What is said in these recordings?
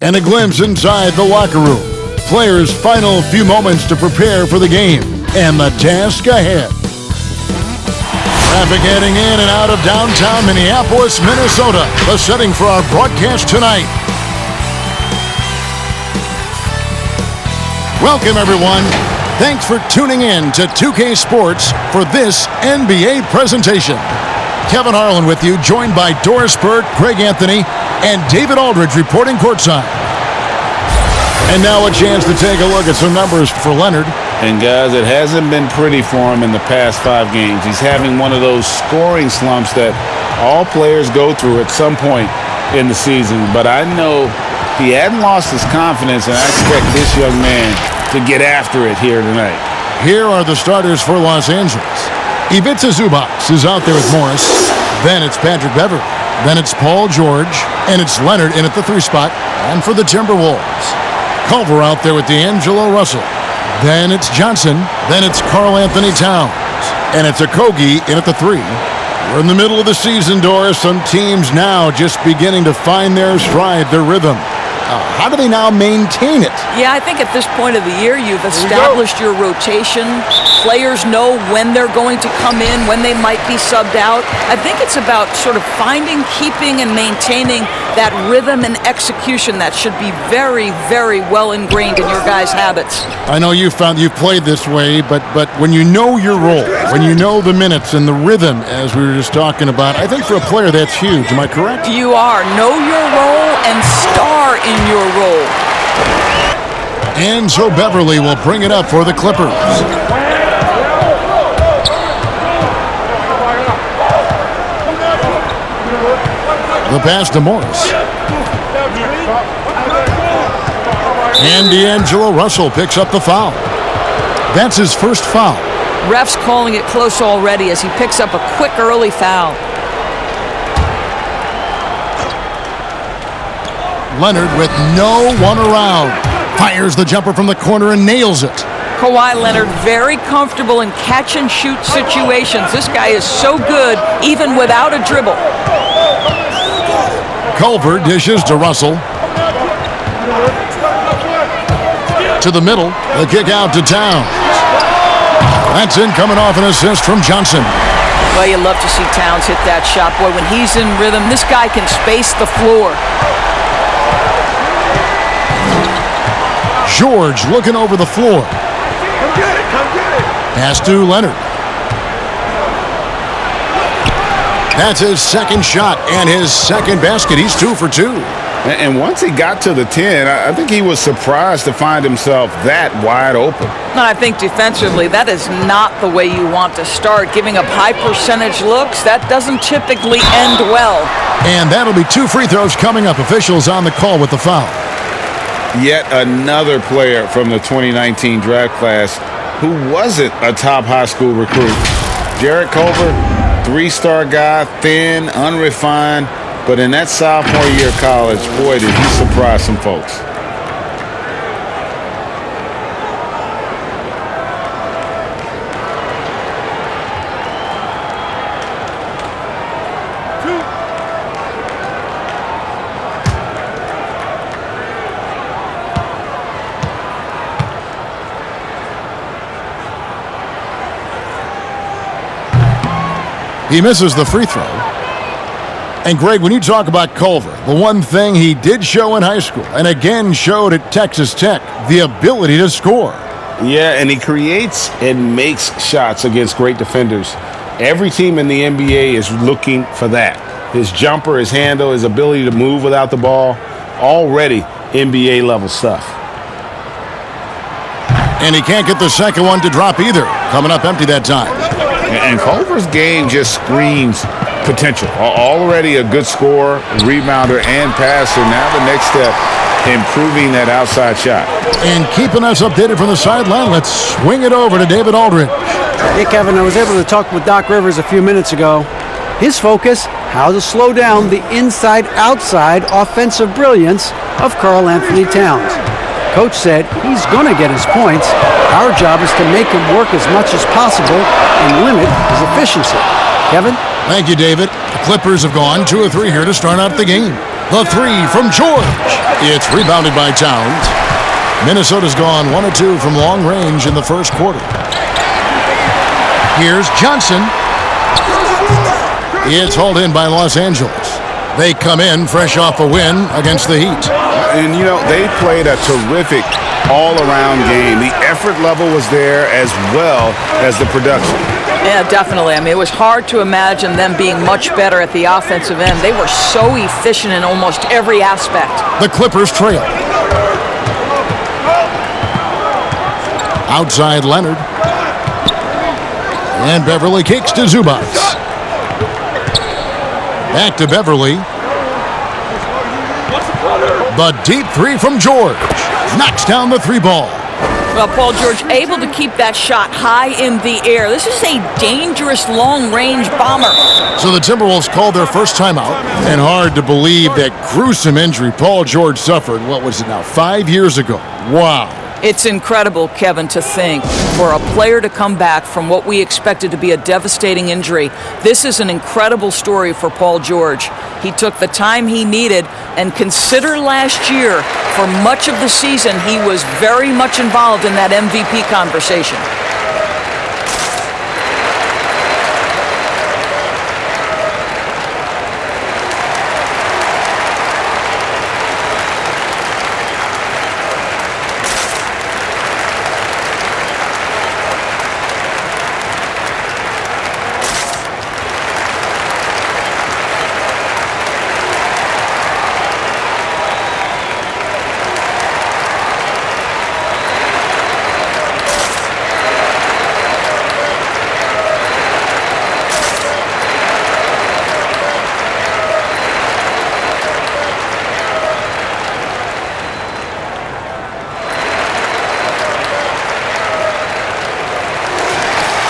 And a glimpse inside the locker room. Players' final few moments to prepare for the game and the task ahead. Traffic heading in and out of downtown Minneapolis, Minnesota. The setting for our broadcast tonight. Welcome, everyone. Thanks for tuning in to 2K Sports for this NBA presentation. Kevin Harlan with you, joined by Doris Burke, Greg Anthony, and David Aldridge reporting courtside. And now a chance to take a look at some numbers for Leonard. And guys, it hasn't been pretty for him in the past 5 games. He's having one of those scoring slumps that all players go through at some point in the season. But I know he hadn't lost his confidence, and I expect this young man to get after it here tonight. Here are the starters for Los Angeles. Ivica Zubac is out there with Morris. Then it's Patrick Beverley. Then it's Paul George. And it's Leonard in at the 3 spot. And for the Timberwolves, Culver out there with D'Angelo Russell. Then it's Johnson. Then it's Karl Anthony Towns. And it's Okogie in at the 3. We're in the middle of the season, Doris. Some teams now just beginning to find their stride, their rhythm. How do they now maintain it? Yeah, I think at this point of the year, you've established your rotation. Players know when they're going to come in, when they might be subbed out. I think it's about sort of finding, keeping, and maintaining that rhythm and execution that should be very, very well ingrained in your guys' habits. I know you've played this way, but when you know your role, when you know the minutes and the rhythm, as we were just talking about, I think for a player that's huge. Am I correct? You are. Know your role and star in your role. And so Beverley will bring it up for the Clippers. The pass to Morris. And D'Angelo Russell picks up the foul. That's his first foul. Ref's calling it close already as he picks up a quick early foul. Leonard with no one around. Fires the jumper from the corner and nails it. Kawhi Leonard very comfortable in catch-and-shoot situations. This guy is so good even without a dribble. Culver dishes to Russell. To the middle. The kick out to Towns. That's in, coming off an assist from Johnson. Well, you love to see Towns hit that shot. Boy, when he's in rhythm, this guy can space the floor. George looking over the floor. Come get it, come get it. Pass to Leonard. That's his second shot and his second basket. He's 2 for 2. And once he got to the 10, I think he was surprised to find himself that wide open. No, I think defensively, that is not the way you want to start. Giving up high percentage looks, that doesn't typically end well. And that'll be 2 free throws coming up. Officials on the call with the foul. Yet another player from the 2019 draft class who wasn't a top high school recruit. Jarrett Culver, 3-star guy, thin, unrefined, but in that sophomore year of college, boy, did he surprise some folks. He misses the free throw. And Greg, when you talk about Culver, the one thing he did show in high school and again showed at Texas Tech, the ability to score. Yeah, and he creates and makes shots against great defenders. Every team in the NBA is looking for that. His jumper, his handle, his ability to move without the ball, already NBA level stuff. And he can't get the second one to drop either. Coming up empty that time. And Culver's game just screams potential. Already a good scorer, rebounder, and passer. Now the next step, improving that outside shot. And keeping us updated from the sideline, let's swing it over to David Aldridge. Hey, Kevin, I was able to talk with Doc Rivers a few minutes ago. His focus, how to slow down the inside-outside offensive brilliance of Karl Anthony Towns. Coach said he's going to get his points. Our job is to make him work as much as possible and limit his efficiency. Kevin? Thank you, David. The Clippers have gone 2 of 3 here to start out the game. The three from George. It's rebounded by Towns. Minnesota's gone 1 of 2 from long range in the first quarter. Here's Johnson. It's hauled in by Los Angeles. They come in fresh off a win against the Heat. And, they played a terrific all-around game. The effort level was there as well as the production. Yeah, definitely. I mean, it was hard to imagine them being much better at the offensive end. They were so efficient in almost every aspect. The Clippers trail. Outside Leonard. And Beverly kicks to Zubac. Back to Beverly. The deep three from George. Knocks down the three ball. Well, Paul George able to keep that shot high in the air. This is a dangerous long-range bomber. So the Timberwolves called their first timeout. And hard to believe that gruesome injury Paul George suffered, what was it now, 5 years ago. Wow. It's incredible, Kevin, to think for a player to come back from what we expected to be a devastating injury. This is an incredible story for Paul George. He took the time he needed, and consider last year, for much of the season, he was very much involved in that MVP conversation.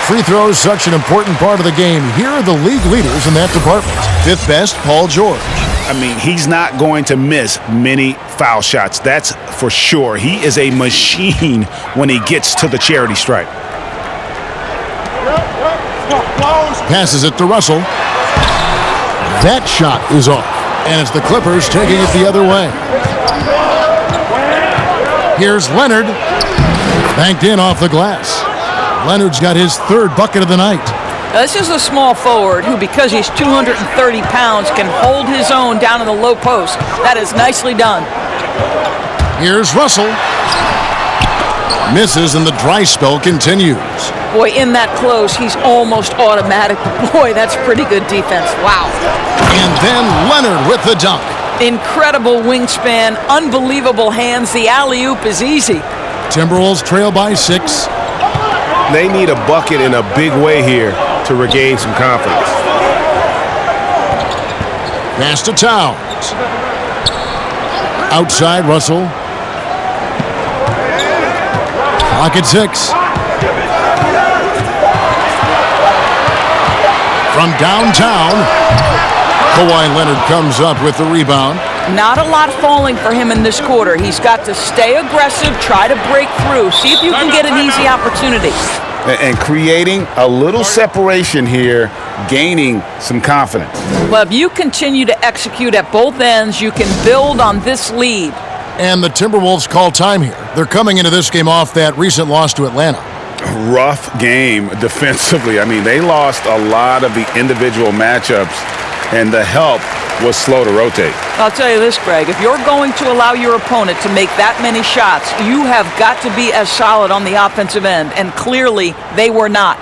Free throws, such an important part of the game. Here are the league leaders in that department. Fifth best, Paul George. I mean, he's not going to miss many foul shots. That's for sure. He is a machine when he gets to the charity stripe. Passes it to Russell. That shot is off. And it's the Clippers taking it the other way. Here's Leonard. Banked in off the glass. Leonard's got his third bucket of the night. Now, this is a small forward who, because he's 230 pounds, can hold his own down in the low post. That is nicely done. Here's Russell. Misses, and the dry spell continues. Boy, in that close, he's almost automatic. Boy, that's pretty good defense. Wow. And then Leonard with the dunk. Incredible wingspan, unbelievable hands. The alley-oop is easy. Timberwolves trail by 6. They need a bucket in a big way here to regain some confidence. Pass to Towns. Outside Russell. Clock at 6. From downtown, Kawhi Leonard comes up with the rebound. Not a lot falling for him in this quarter. He's got to stay aggressive, try to break through, see if you can get an easy opportunity. And creating a little separation here, gaining some confidence. Well, if you continue to execute at both ends, you can build on this lead. And the Timberwolves call time here. They're coming into this game off that recent loss to Atlanta. Rough game defensively. I mean, they lost a lot of the individual matchups, and the help was slow to rotate. I'll tell you this, Greg, if you're going to allow your opponent to make that many shots, you have got to be as solid on the offensive end, and clearly they were not.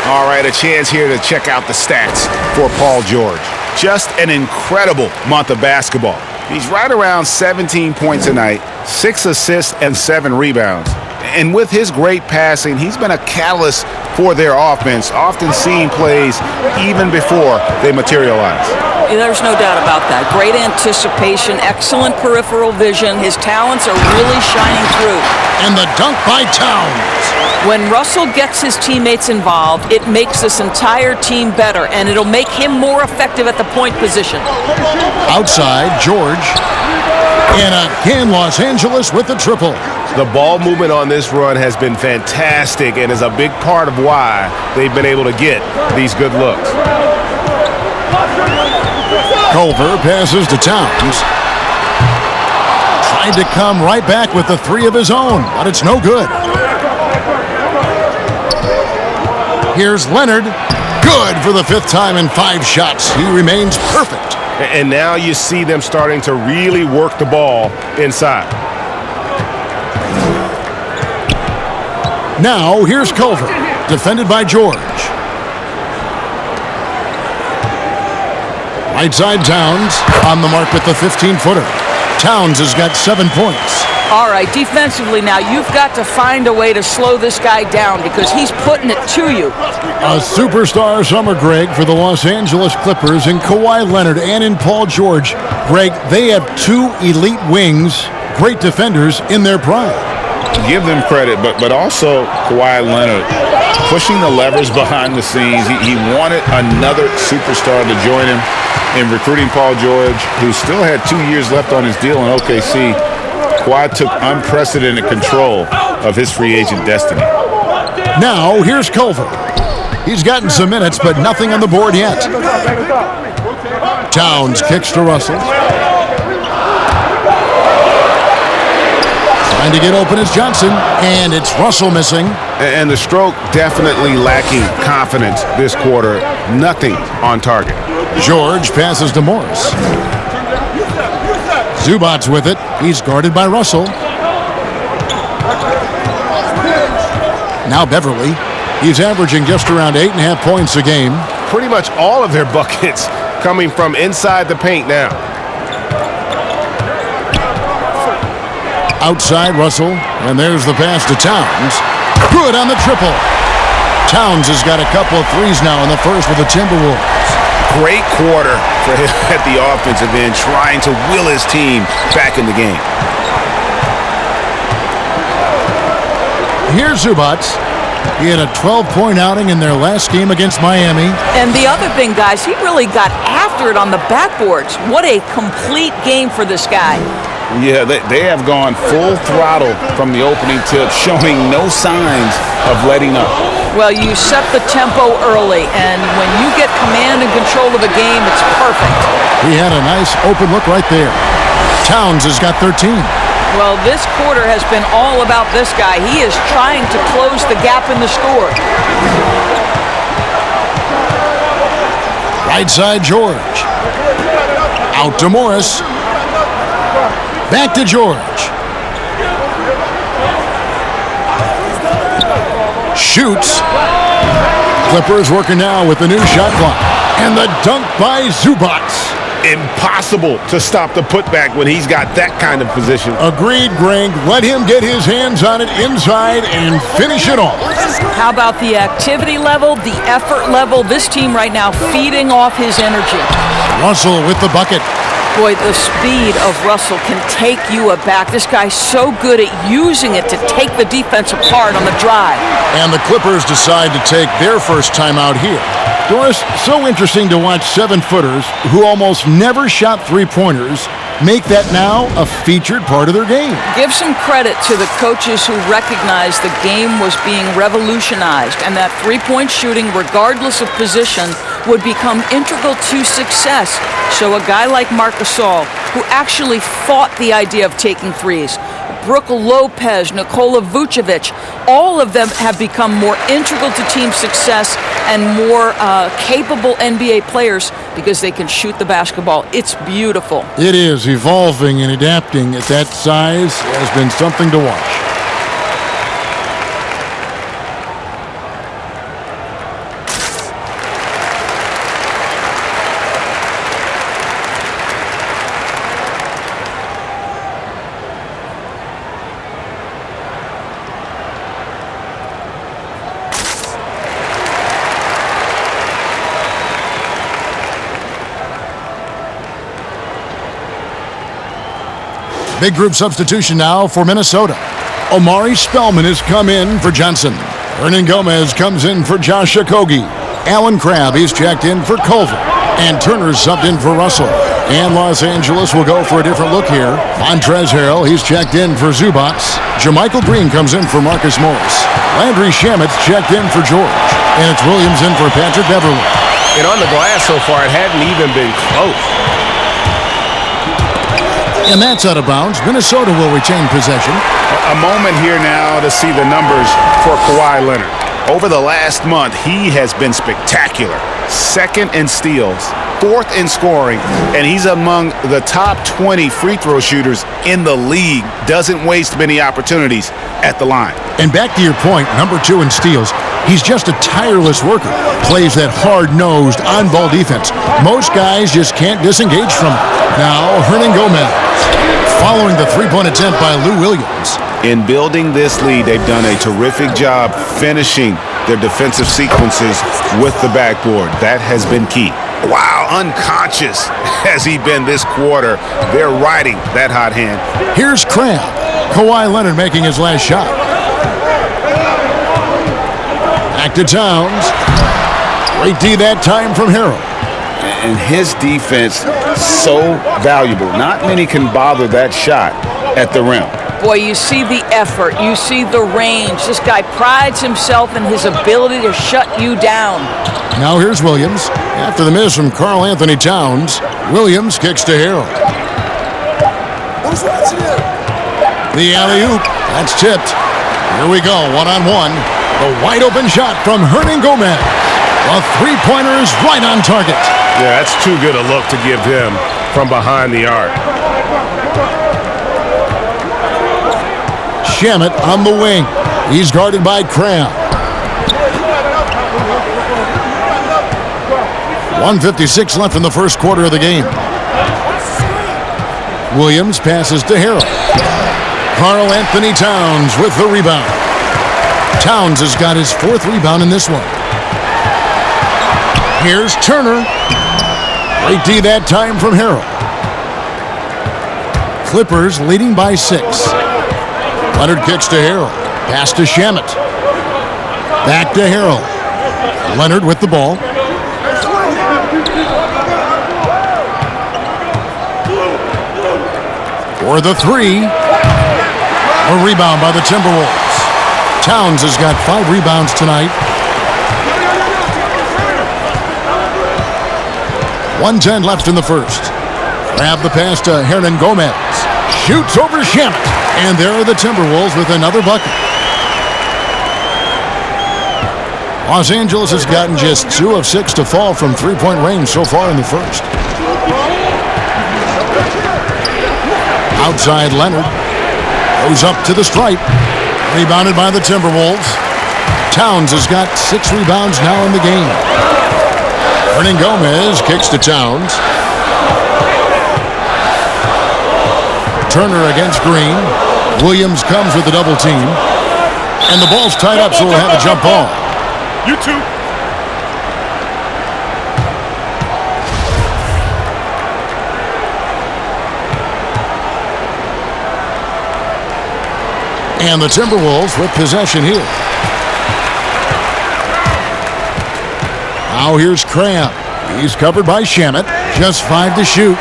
All right, a chance here to check out the stats for Paul George. Just an incredible month of basketball. He's right around 17 points a night, 6 assists, and 7 rebounds. And with his great passing, he's been a catalyst for their offense, often seeing plays even before they materialize. There's no doubt about that. Great anticipation, excellent peripheral vision. His talents are really shining through. And the dunk by Towns. When Russell gets his teammates involved, it makes this entire team better, and it'll make him more effective at the point position. Outside, George. And again, Los Angeles with the triple. The ball movement on this run has been fantastic and is a big part of why they've been able to get these good looks. Culver passes to Towns. Tried to come right back with the three of his own, but it's no good. Here's Leonard. Good for the fifth time in 5 shots. He remains perfect. And now you see them starting to really work the ball inside. Now here's Culver, defended by George. Right side Towns on the mark with the 15-footer. Towns has got 7 points. All right, defensively now, you've got to find a way to slow this guy down because he's putting it to you. A superstar summer, Greg, for the Los Angeles Clippers in Kawhi Leonard and in Paul George. Greg, they have 2 elite wings, great defenders in their prime. Give them credit, but also Kawhi Leonard pushing the levers behind the scenes. He wanted another superstar to join him in recruiting Paul George, who still had 2 years left on his deal in OKC. Kawhi took unprecedented control of his free agent destiny. Now, here's Culver. He's gotten some minutes, but nothing on the board yet. Towns kicks to Russell. Trying to get open is Johnson, and it's Russell missing. And the stroke definitely lacking confidence this quarter. Nothing on target. George passes to Morris. Zubac's with it. He's guarded by Russell. Now Beverly. He's averaging just around 8.5 points a game. Pretty much all of their buckets coming from inside the paint now. Outside Russell, and there's the pass to Towns. Good on the triple. Towns has got a couple of threes now in the first with the Timberwolves. Great quarter for him at the offensive end, trying to will his team back in the game. Here's Zubac. He had a 12-point outing in their last game against Miami. And the other thing, guys, he really got after it on the backboards. What a complete game for this guy. Yeah, they have gone full throttle from the opening tip, showing no signs of letting up. Well, you set the tempo early, and when you get command and control of the game, it's perfect. He had a nice open look right there. Towns has got 13. Well, this quarter has been all about this guy. He is trying to close the gap in the score. Right side George. Out to Morris. Back to George. Shoots. Clippers working now with the new shot clock. And the dunk by Zubac. Impossible to stop the putback when he's got that kind of position. Agreed, Greg. Let him get his hands on it inside and finish it off. How about the activity level, the effort level? This team right now feeding off his energy. Russell with the bucket. Boy, the speed of Russell can take you aback. This guy's so good at using it to take the defense apart on the drive. And the Clippers decide to take their first time out here. Doris, so interesting to watch 7-footers who almost never shot three-pointers make that now a featured part of their game. Give some credit to the coaches who recognized the game was being revolutionized and that three-point shooting, regardless of position, would become integral to success. So a guy like Marc Gasol, who actually fought the idea of taking threes, Brook Lopez, Nikola Vucevic, all of them have become more integral to team success and more capable NBA players because they can shoot the basketball. It's beautiful. It is. Evolving and adapting at that size has been something to watch. Big group substitution now for Minnesota. Omari Spellman has come in for Johnson. Hernan Gomez comes in for Josh Okogie. Alan Crabb, he's checked in for Culver. And Turner's subbed in for Russell. And Los Angeles will go for a different look here. Montrezl Harrell, he's checked in for Zubac. Jermichael Green comes in for Marcus Morris. Landry Shamit's checked in for George. And it's Williams in for Patrick Beverley. And on the glass so far, it hadn't even been close. And that's out of bounds. Minnesota will retain possession. A moment here now to see the numbers for Kawhi Leonard. Over the last month, he has been spectacular. Second in steals, fourth in scoring, and he's among the top 20 free throw shooters in the league. Doesn't waste many opportunities at the line. And back to your point, number 2 in steals. He's just a tireless worker. Plays that hard-nosed, on-ball defense. Most guys just can't disengage from it. Now, Hernan Gomez. Following the three-point attempt by Lou Williams. In building this lead, they've done a terrific job finishing their defensive sequences with the backboard. That has been key. Wow, unconscious has he been this quarter. They're riding that hot hand. Here's Crabb. Kawhi Leonard making his last shot. Back to Towns. Great D that time from Harrell. And his defense so valuable. Not many can bother that shot at the rim. Boy, you see the effort. You see the range. This guy prides himself in his ability to shut you down. Now here's Williams. After the miss from Karl Anthony Towns, Williams kicks to Harrell. The alley-oop. That's tipped. Here we go, one-on-one. The wide-open shot from Hernan Gomez. The three-pointer is right on target. Yeah, that's too good a look to give him from behind the arc. Shamet on the wing. He's guarded by Crabb. 1:56 left in the first quarter of the game. Williams passes to Harrell. Karl Anthony Towns with the rebound. Towns has got his 4th rebound in this one. Here's Turner. Great D that time from Harrell. Clippers leading by 6. Leonard kicks to Harrell. Pass to Shamet. Back to Harrell. Leonard with the ball. For the 3. A rebound by the Timberwolves. Towns has got 5 rebounds tonight. 1:10 left in the first. Grab the pass to Hernan Gomez. Shoots over Shamet. And there are the Timberwolves with another bucket. Los Angeles has gotten just 2 of 6 to fall from three-point range so far in the first. Outside Leonard. Goes up to the stripe. Rebounded by the Timberwolves. Towns has got 6 rebounds now in the game. Hernan Gomez kicks to Towns. Turner against Green. Williams comes with the double team. And the ball's tied up, so we'll have a jump ball. You too. And the Timberwolves with possession here. Now here's Crabb. He's covered by Shamet. Just 5 to shoot.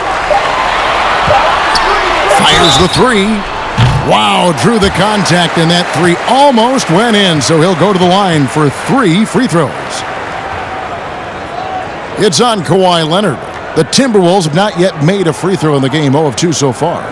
Fires the 3. Wow, drew the contact, and that 3 almost went in, so he'll go to the line for 3 free throws. It's on Kawhi Leonard. The Timberwolves have not yet made a free throw in the game, 0 of 2 so far.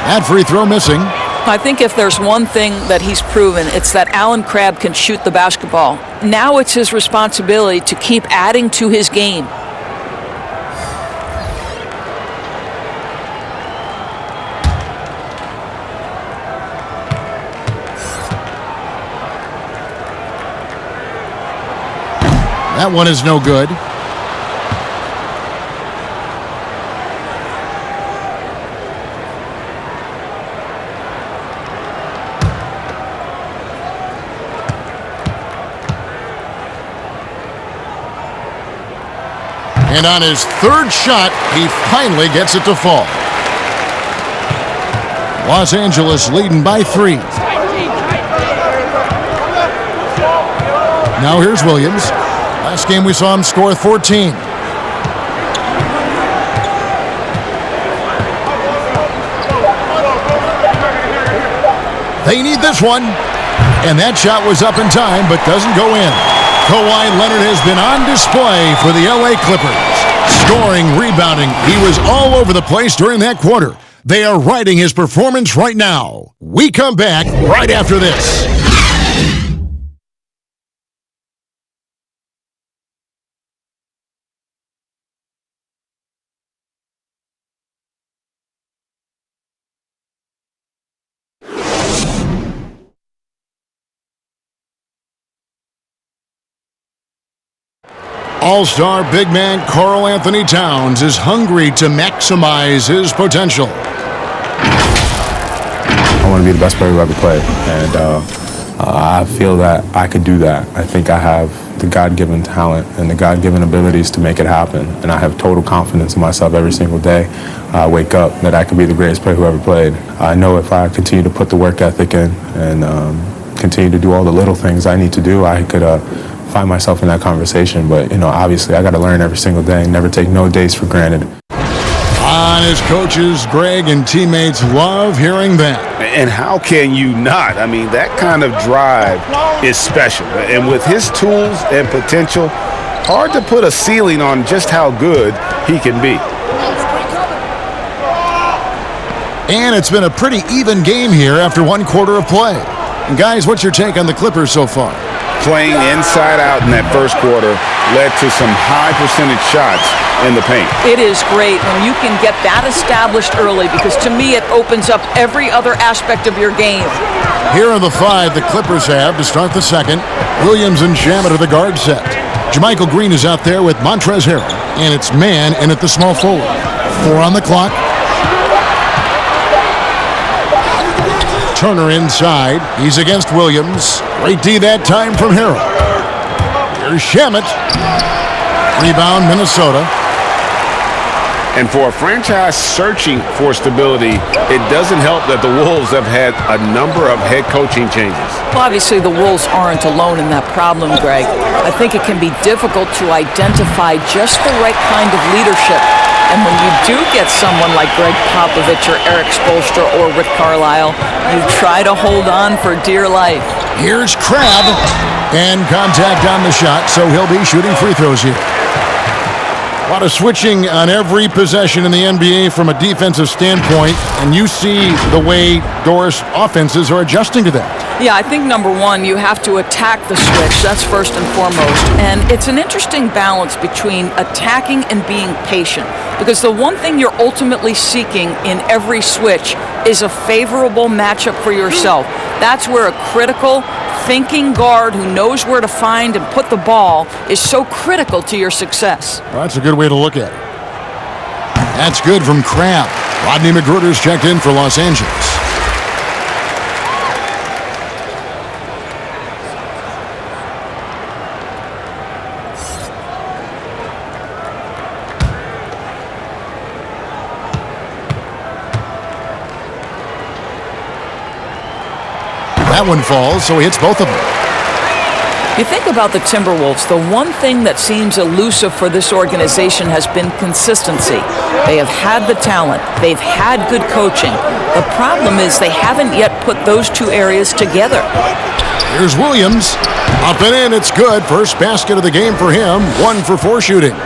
That free throw missing. I think if there's one thing that he's proven, it's that Alan Crabb can shoot the basketball. Now it's his responsibility to keep adding to his game. That one is no good. And on his third shot, he finally gets it to fall. Los Angeles leading by 3. Now here's Williams. Last game we saw him score 14. They need this one. And that shot was up in time, but doesn't go in. Kawhi Leonard has been on display for the LA Clippers. Scoring, rebounding. He was all over the place during that quarter. They are riding his performance right now. We come back right after this. All-star big man Karl Anthony Towns is hungry to maximize his potential. I want to be the best player who ever played, and I feel that I could do that. I think I have the God-given talent and the God-given abilities to make it happen, and I have total confidence in myself every single day. I wake up that I could be the greatest player who ever played. I know if I continue to put the work ethic in and continue to do all the little things I need to do, I could find myself in that conversation. But, obviously I got to learn every single day and never take no days for granted. On his coaches, Greg and teammates love hearing that. And how can you not? I mean, that kind of drive is special. And with his tools and potential, hard to put a ceiling on just how good he can be. And it's been a pretty even game here after one quarter of play. And guys, what's your take on the Clippers so far? Playing inside out in that first quarter led to some high percentage shots in the paint. It is great when you can get that established early, because to me it opens up every other aspect of your game. Here are the 5 the Clippers have to start the second. Williams and Shamet are the guard set. Jermichael Green is out there with Montrezl Harrell, and it's man in at the small forward. 4 on the clock. Turner inside. He's against Williams. Great D that time from Harrell. Here's Shamet. Rebound, Minnesota. And for a franchise searching for stability, it doesn't help that the Wolves have had a number of head coaching changes. Well, obviously the Wolves aren't alone in that problem, Greg. I think it can be difficult to identify just the right kind of leadership. And when you do get someone like Greg Popovich or Eric Spoelstra or Rick Carlisle, you try to hold on for dear life. Here's Crabbe. And contact on the shot, so he'll be shooting free throws here. A lot of switching on every possession in the NBA from a defensive standpoint, and you see the way Doris offenses are adjusting to that. Yeah, I think number one, you have to attack the switch. That's first and foremost. And it's an interesting balance between attacking and being patient, because the one thing you're ultimately seeking in every switch is a favorable matchup for yourself. That's where a critical thinking guard who knows where to find and put the ball is so critical to your success. Well, that's a good way to look at it. That's good from Crabbe. Rodney McGruder's checked in for Los Angeles. That one falls, so he hits both of them. You think about the Timberwolves, the one thing that seems elusive for this organization has been consistency. They have had the talent. They've had good coaching. The problem is they haven't yet put those two areas together. Here's Williams. Up and in, it's good. First basket of the game for him. 1 for 4 shooting.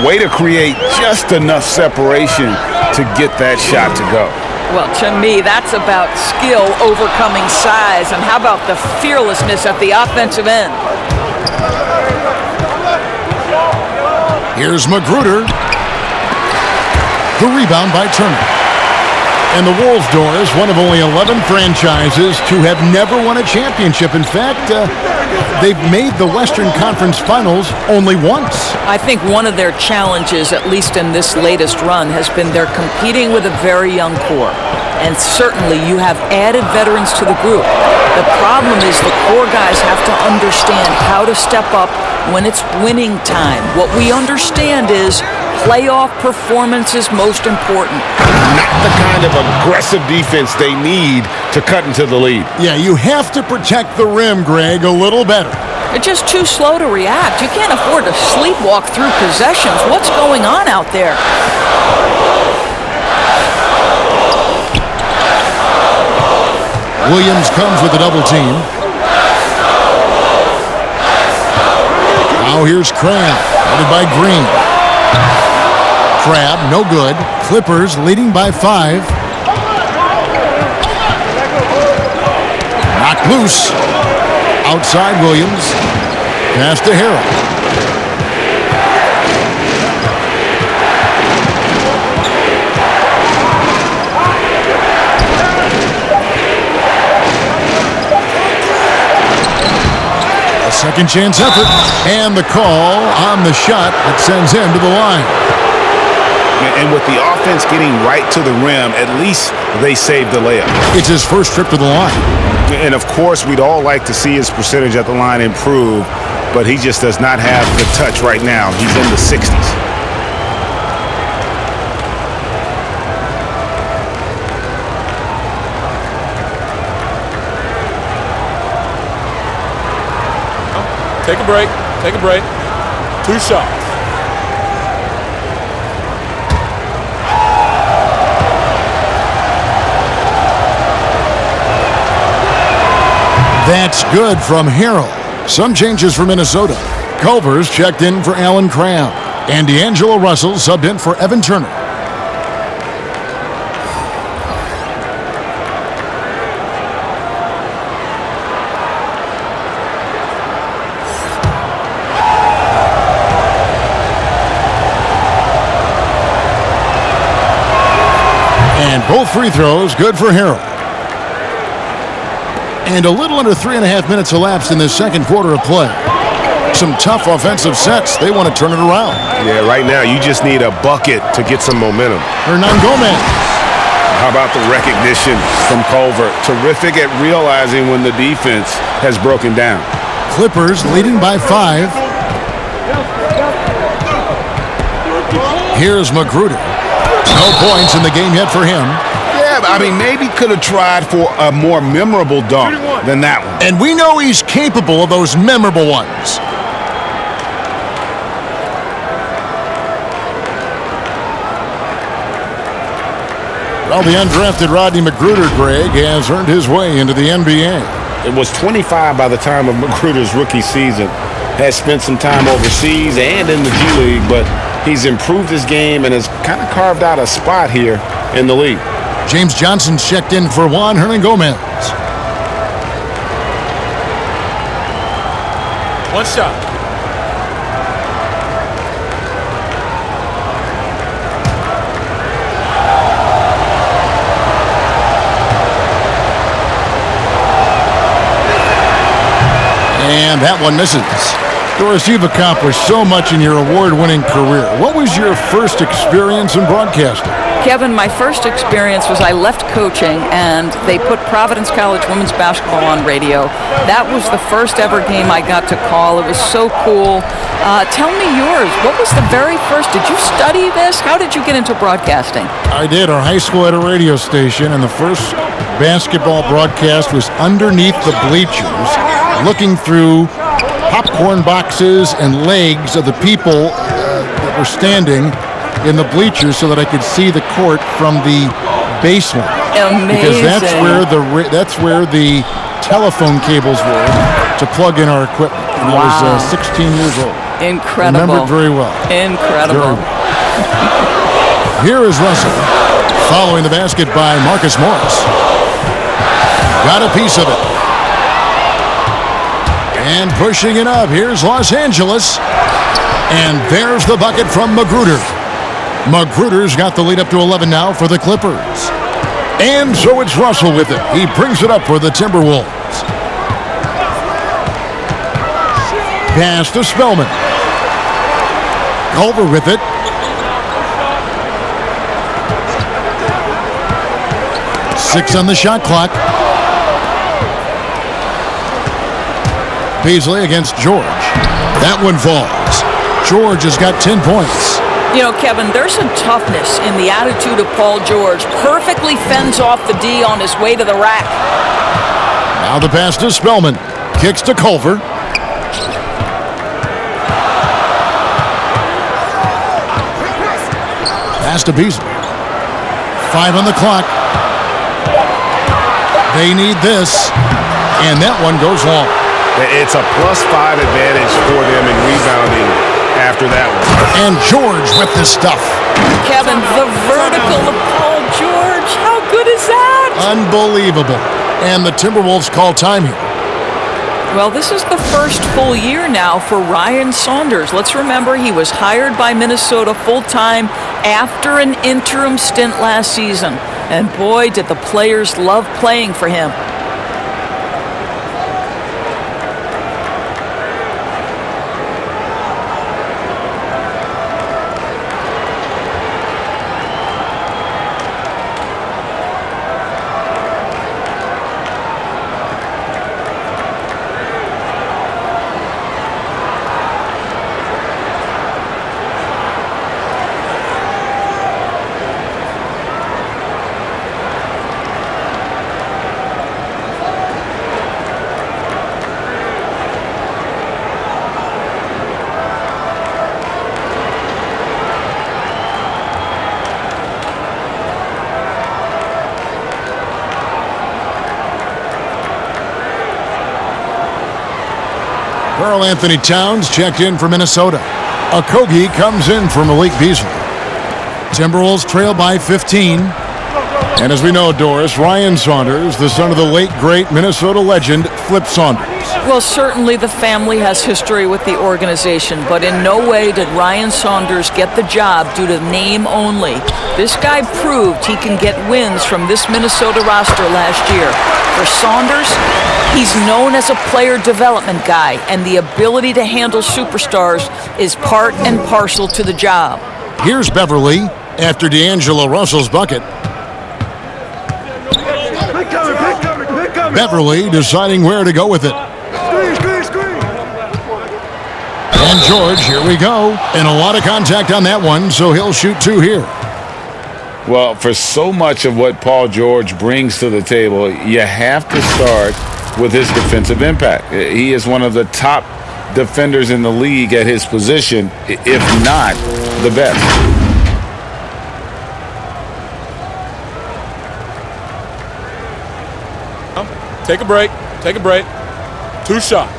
Way to create just enough separation to get that shot to go. Well, to me, that's about skill overcoming size. And how about the fearlessness at the offensive end? Here's Magruder. The rebound by Turner. And the Wolves, Doris, one of only 11 franchises to have never won a championship. In fact, they've made the Western Conference Finals only once. I think one of their challenges, at least in this latest run, has been they're competing with a very young core. and certainly you have added veterans to the group. The problem is the core guys have to understand how to step up when it's winning time. What we understand is playoff performance is most important. Not the kind of aggressive defense they need to cut into the lead. Yeah, you have to protect the rim, Greg, a little better. They're just too slow to react. You can't afford to sleepwalk through possessions. What's going on out there? Williams comes with a double team. Now here's Crabb, headed by Green. Crabb, no good. Clippers leading by 5. Knocked loose. Outside Williams. Pass to Harrell. Second chance effort, and the call on the shot that sends him to the line. And with the offense getting right to the rim, at least they saved the layup. It's his first trip to the line. And of course, we'd all like to see his percentage at the line improve, but he just does not have the touch right now. He's in the 60s. Take a break. Take a break. 2 shots. That's good from Harrell. Some changes for Minnesota. Culver's checked in for Allen Crabb. And D'Angelo Russell subbed in for Evan Turner. And both free throws good for Harrell. And a little under 3.5 minutes elapsed in this second quarter of play. Some tough offensive sets. They want to turn it around. Yeah, right now you just need a bucket to get some momentum. Hernan Gomez. How about the recognition from Culver? Terrific at realizing when the defense has broken down. Clippers leading by 5. Here's Magruder. No points in the game yet for him. Yeah, I mean, maybe could have tried for a more memorable dunk than that one. And we know he's capable of those memorable ones. Well, the undrafted Rodney Magruder, Greg, has earned his way into the NBA. It was 25 by the time of Magruder's rookie season. Has spent some time overseas and in the G League, but he's improved his game and has kind of carved out a spot here in the league. James Johnson's checked in for Juan Hernan-Gomez. 1 shot. And that one misses. Doris, you've accomplished so much in your award-winning career. What was your first experience in broadcasting? Kevin, my first experience was I left coaching and they put Providence College women's basketball on radio. That was the first ever game I got to call. It was so cool. Tell me yours. What was the very first? Did you study this? How did you get into broadcasting? I did. Our high school had a radio station, and the first basketball broadcast was underneath the bleachers, looking through popcorn boxes and legs of the people that were standing in the bleachers so that I could see the court from the basement. Amazing. Because that's where the telephone cables were to plug in our equipment. And I was 16 years old. Incredible. Remember it very well. Incredible. Very well. Here is Russell following the basket by Marcus Morris. Got a piece of it. And pushing it up, here's Los Angeles. And there's the bucket from Magruder. Magruder's got the lead up to 11 now for the Clippers. And so it's Russell with it. He brings it up for the Timberwolves. Pass to Spellman. Culver with it. 6 on the shot clock. Beasley against George. That one falls. George has got 10 points. You know, Kevin, there's a toughness in the attitude of Paul George. Perfectly fends off the D on his way to the rack. Now the pass to Spellman. Kicks to Culver. Pass to Beasley. 5 on the clock. They need this. And that one goes long. It's a +5 advantage for them in rebounding after that one. And George with this stuff. Kevin, the vertical of Paul George. How good is that? Unbelievable. And the Timberwolves call time here. Well, this is the first full year now for Ryan Saunders. Let's remember he was hired by Minnesota full-time after an interim stint last season. And boy, did the players love playing for him. Karl Anthony Towns checked in for Minnesota. Okogie comes in for Malik Beasley. Timberwolves trail by 15. And as we know, Doris, Ryan Saunders, the son of the late, great Minnesota legend, Flip Saunders. Well, certainly the family has history with the organization, but in no way did Ryan Saunders get the job due to name only. This guy proved he can get wins from this Minnesota roster last year. For Saunders, he's known as a player development guy, and the ability to handle superstars is part and parcel to the job. Here's Beverly after D'Angelo Russell's bucket. Beverly deciding where to go with it. And George, here we go. And a lot of contact on that one, so he'll shoot 2 here. Well, for so much of what Paul George brings to the table, you have to start with his defensive impact. He is one of the top defenders in the league at his position, if not the best. Take a break. Take a break. 2 shots.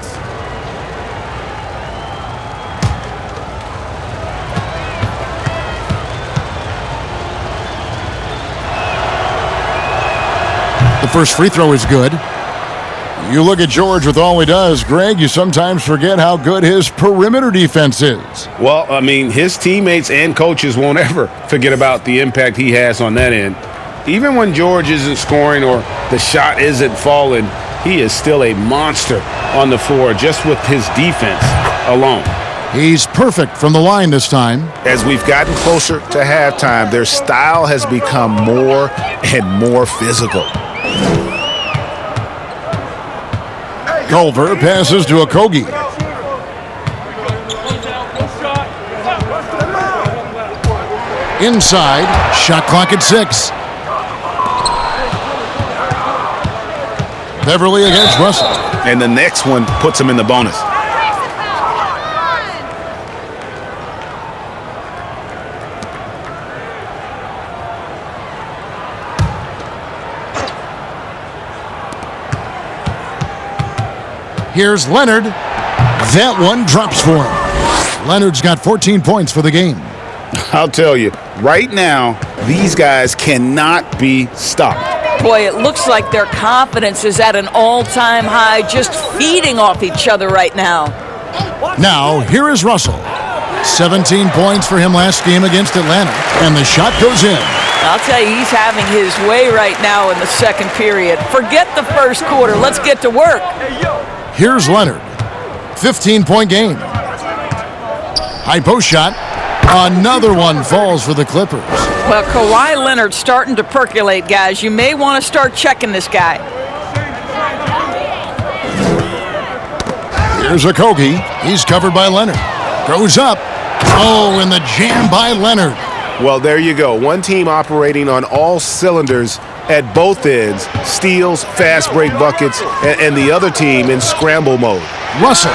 The first free throw is good. You look at George with all he does, Greg, you sometimes forget how good his perimeter defense is. Well, I mean, his teammates and coaches won't ever forget about the impact he has on that end. Even when George isn't scoring or the shot isn't falling, he is still a monster on the floor just with his defense alone. He's perfect from the line this time. As we've gotten closer to halftime, their style has become more and more physical. Culver passes to Okogie. Inside, shot clock at 6. Beverly against Russell. And the next one puts him in the bonus. Here's Leonard. That one drops for him. Leonard's got 14 points for the game. I'll tell you, right now, these guys cannot be stopped. Boy, it looks like their confidence is at an all-time high, just feeding off each other right now. Now, here is Russell. 17 points for him last game against Atlanta, and the shot goes in. I'll tell you, he's having his way right now in the second period. Forget the first quarter. Let's get to work. Here's Leonard. 15-point game. High post shot. Another one falls for the Clippers. Well, Kawhi Leonard's starting to percolate, guys. You may want to start checking this guy. Here's Okogie. He's covered by Leonard. Goes up. Oh, and the jam by Leonard. Well, there you go. One team operating on all cylinders at both ends. Steals, fast break buckets, and the other team in scramble mode. Russell.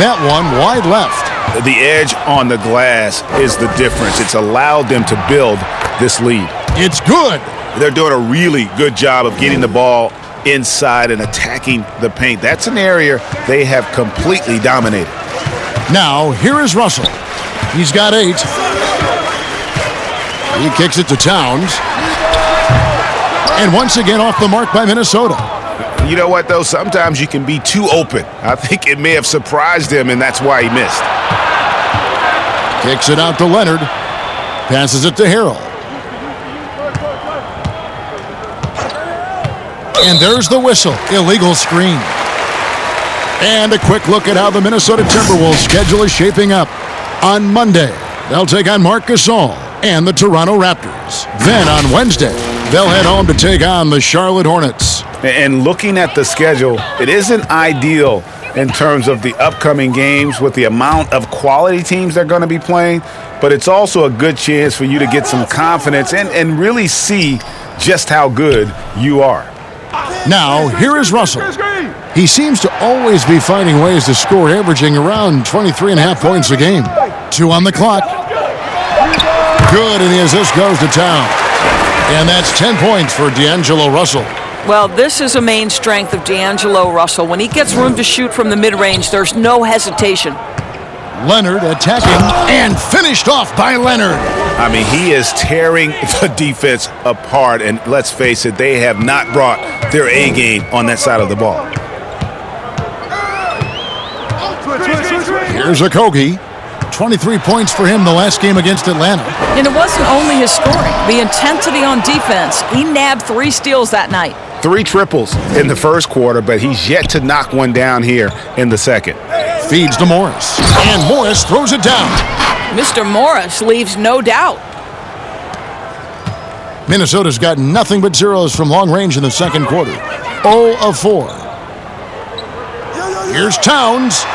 That one wide left. The edge on the glass is the difference. It's allowed them to build this lead. It's good. They're doing a really good job of getting the ball inside and attacking the paint. That's an area they have completely dominated. Now, here is Russell. He's got 8. He kicks it to Towns. And once again off the mark by Minnesota. You know what, though? Sometimes you can be too open. I think it may have surprised him, and that's why he missed. Kicks it out to Leonard. Passes it to Harrell. And there's the whistle. Illegal screen. And a quick look at how the Minnesota Timberwolves schedule is shaping up. On Monday, they'll take on Marc Gasol and the Toronto Raptors. Then on Wednesday, they'll head home to take on the Charlotte Hornets. And looking at the schedule, it isn't ideal in terms of the upcoming games with the amount of quality teams they're going to be playing, but it's also a good chance for you to get some confidence and really see just how good you are. Now, here is Russell. He seems to always be finding ways to score, averaging around 23.5 points a game. 2 on the clock. Good, and the assist goes to Towns. And that's 10 points for D'Angelo Russell. Well, this is a main strength of D'Angelo Russell. When he gets room to shoot from the mid-range, there's no hesitation. Leonard attacking and finished off by Leonard. I mean, he is tearing the defense apart, and let's face it, they have not brought their A game on that side of the ball. Here's Okogie. 23 points for him the last game against Atlanta. And it wasn't only his scoring. The intensity on defense. He nabbed 3 steals that night. 3 triples in the first quarter, but he's yet to knock one down here in the second. Feeds to Morris. And Morris throws it down. Mr. Morris leaves no doubt. Minnesota's got nothing but zeros from long range in the second quarter. 0 of 4. Here's Towns.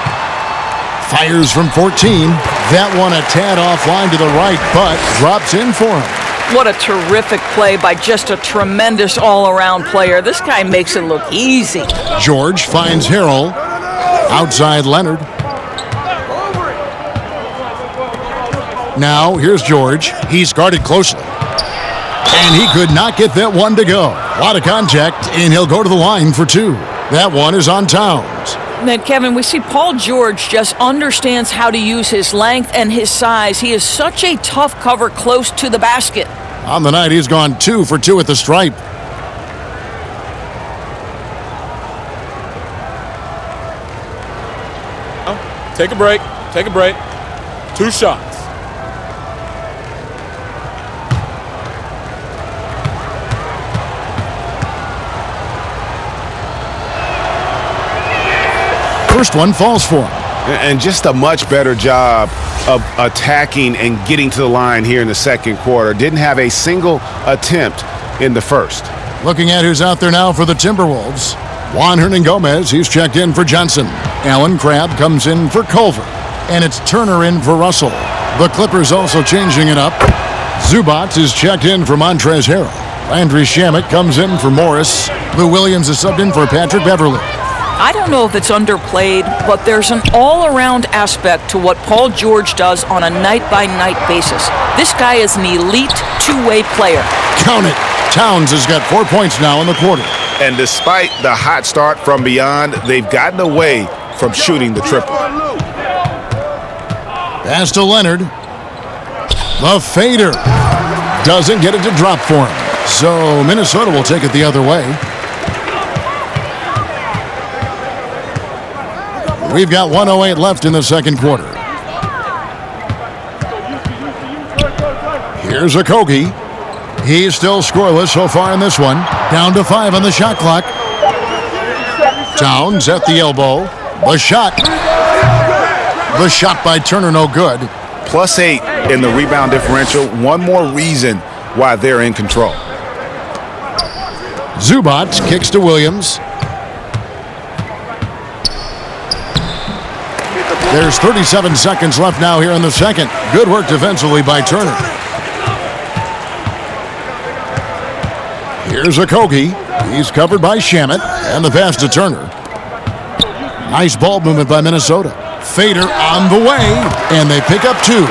Fires from 14. That one a tad offline to the right, but drops in for him. What a terrific play by just a tremendous all-around player. This guy makes it look easy. George finds Harrell. Outside Leonard. Now, here's George. He's guarded closely. And he could not get that one to go. A lot of contact, and he'll go to the line for 2. That one is on Towns. Then, Kevin, we see Paul George just understands how to use his length and his size. He is such a tough cover close to the basket. On the night, he's gone 2 for 2 at the stripe. Take a break. Take a break. 2 shots. First one falls for him. And just a much better job of attacking and getting to the line here in the second quarter. Didn't have a single attempt in the first. Looking at who's out there now for the Timberwolves. Juan Hernan-Gomez, he's checked in for Johnson. Alan Crabb comes in for Culver. And it's Turner in for Russell. The Clippers also changing it up. Zubac is checked in for Montrezl Harrell. Landry Shamet comes in for Morris. Lou Williams is subbed in for Patrick Beverley. I don't know if it's underplayed, but there's an all-around aspect to what Paul George does on a night-by-night basis. This guy is an elite two-way player. Count it. Towns has got 4 points now in the quarter. And despite the hot start from beyond, they've gotten away from shooting the triple. Pass to Leonard. The fader. Doesn't get it to drop for him. So Minnesota will take it the other way. We've got 1:08 left in the second quarter. Here's Okogie. He's still scoreless so far in this one. Down to 5 on the shot clock. Towns at the elbow. The shot. The shot by Turner, no good. +8 in the rebound differential. One more reason why they're in control. Zubac kicks to Williams. There's 37 seconds left now here in the second. Good work defensively by Turner. Here's Okogie. He's covered by Shamet. And the pass to Turner. Nice ball movement by Minnesota. Fader on the way. And they pick up 2.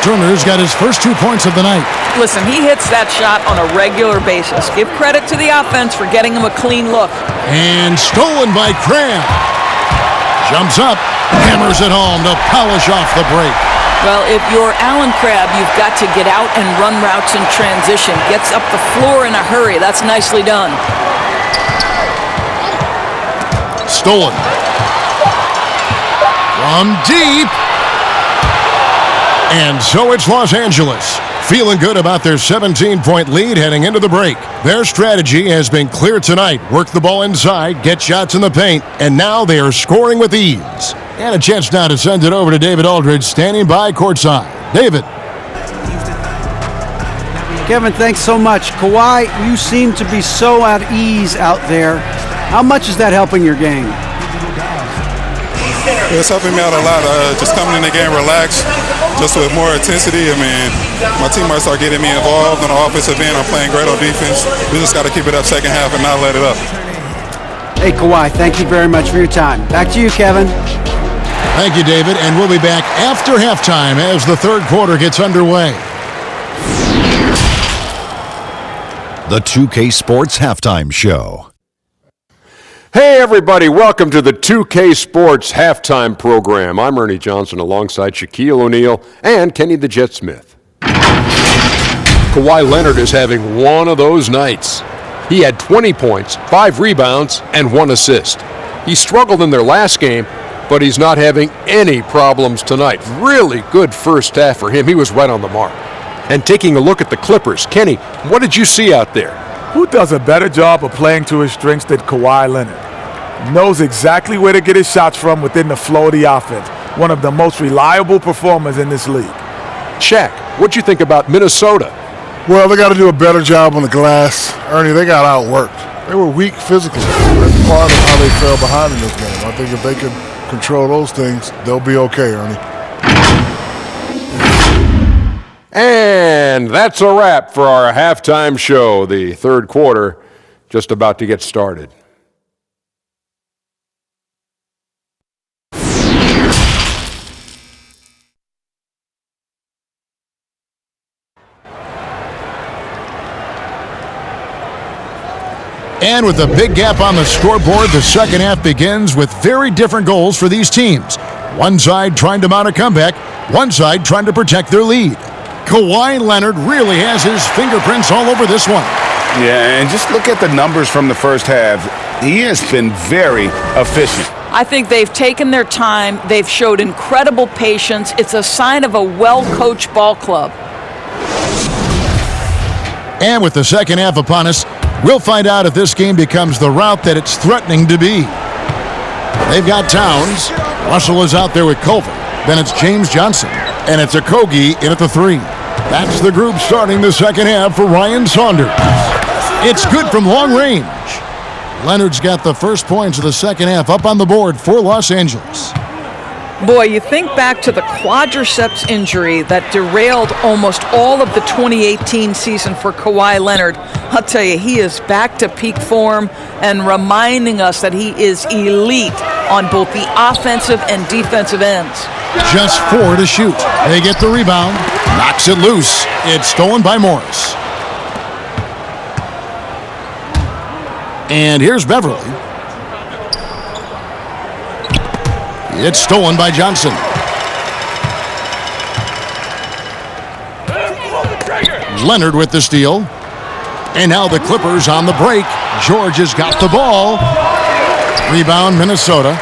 Turner's got his first 2 points of the night. Listen, he hits that shot on a regular basis. Give credit to the offense for getting him a clean look. And stolen by Cram. Jumps up. Hammers it home to polish off the break. Well, if you're Alan Crabb, you've got to get out and run routes in transition. Gets up the floor in a hurry. That's nicely done. Stolen. From deep. And so it's Los Angeles, feeling good about their 17-point lead heading into the break. Their strategy has been clear tonight. Work the ball inside, get shots in the paint, and now they are scoring with ease. And a chance now to send it over to David Aldridge, standing by courtside. David. Kevin, thanks so much. Kawhi, you seem to be so at ease out there. How much is that helping your game? It's helping me out a lot. Just coming in the game relaxed, just with more intensity. I mean, my teammates are getting me involved on the offensive end. I'm playing great on defense. We just got to keep it up second half and not let it up. Hey, Kawhi, thank you very much for your time. Back to you, Kevin. Thank you, David. And we'll be back after halftime as the third quarter gets underway. The 2K Sports Halftime Show. Hey everybody, welcome to the 2K Sports Halftime Program. I'm Ernie Johnson alongside Shaquille O'Neal and Kenny the Jet Smith. Kawhi Leonard is having one of those nights. He had 20 points, 5 rebounds, and 1 assist. He struggled in their last game, but he's not having any problems tonight. Really good first half for him. He was right on the mark. And taking a look at the Clippers, Kenny, what did you see out there? Who does a better job of playing to his strengths than Kawhi Leonard? Knows exactly where to get his shots from within the flow of the offense. One of the most reliable performers in this league. Shaq, what'd you think about Minnesota? Well, they got to do a better job on the glass. Ernie, they got outworked. They were weak physically. That's part of how they fell behind in this game. I think if they can control those things, they'll be okay, Ernie. And that's a wrap for our halftime show. The third quarter just about to get started. And with a big gap on the scoreboard, the second half begins with very different goals for these teams. One side trying to mount a comeback, one side trying to protect their lead. Kawhi Leonard really has his fingerprints all over this one. Yeah, and just look at the numbers from the first half. He has been very efficient. I think they've taken their time. They've showed incredible patience. It's a sign of a well-coached ball club. And with the second half upon us, we'll find out if this game becomes the route that it's threatening to be. They've got Towns. Russell is out there with Culver. Then it's James Johnson. And it's Okogie in at the 3. That's the group starting the second half for Ryan Saunders. It's good from long range. Leonard's got the first points of the second half up on the board for Los Angeles. Boy, you think back to the quadriceps injury that derailed almost all of the 2018 season for Kawhi Leonard. I'll tell you, he is back to peak form and reminding us that he is elite on both the offensive and defensive ends. Just 4 to shoot. They get the rebound. Knocks it loose. It's stolen by Morris. And here's Beverly. It's stolen by Johnson. Leonard with the steal. And now the Clippers on the break. George has got the ball. Rebound, Minnesota.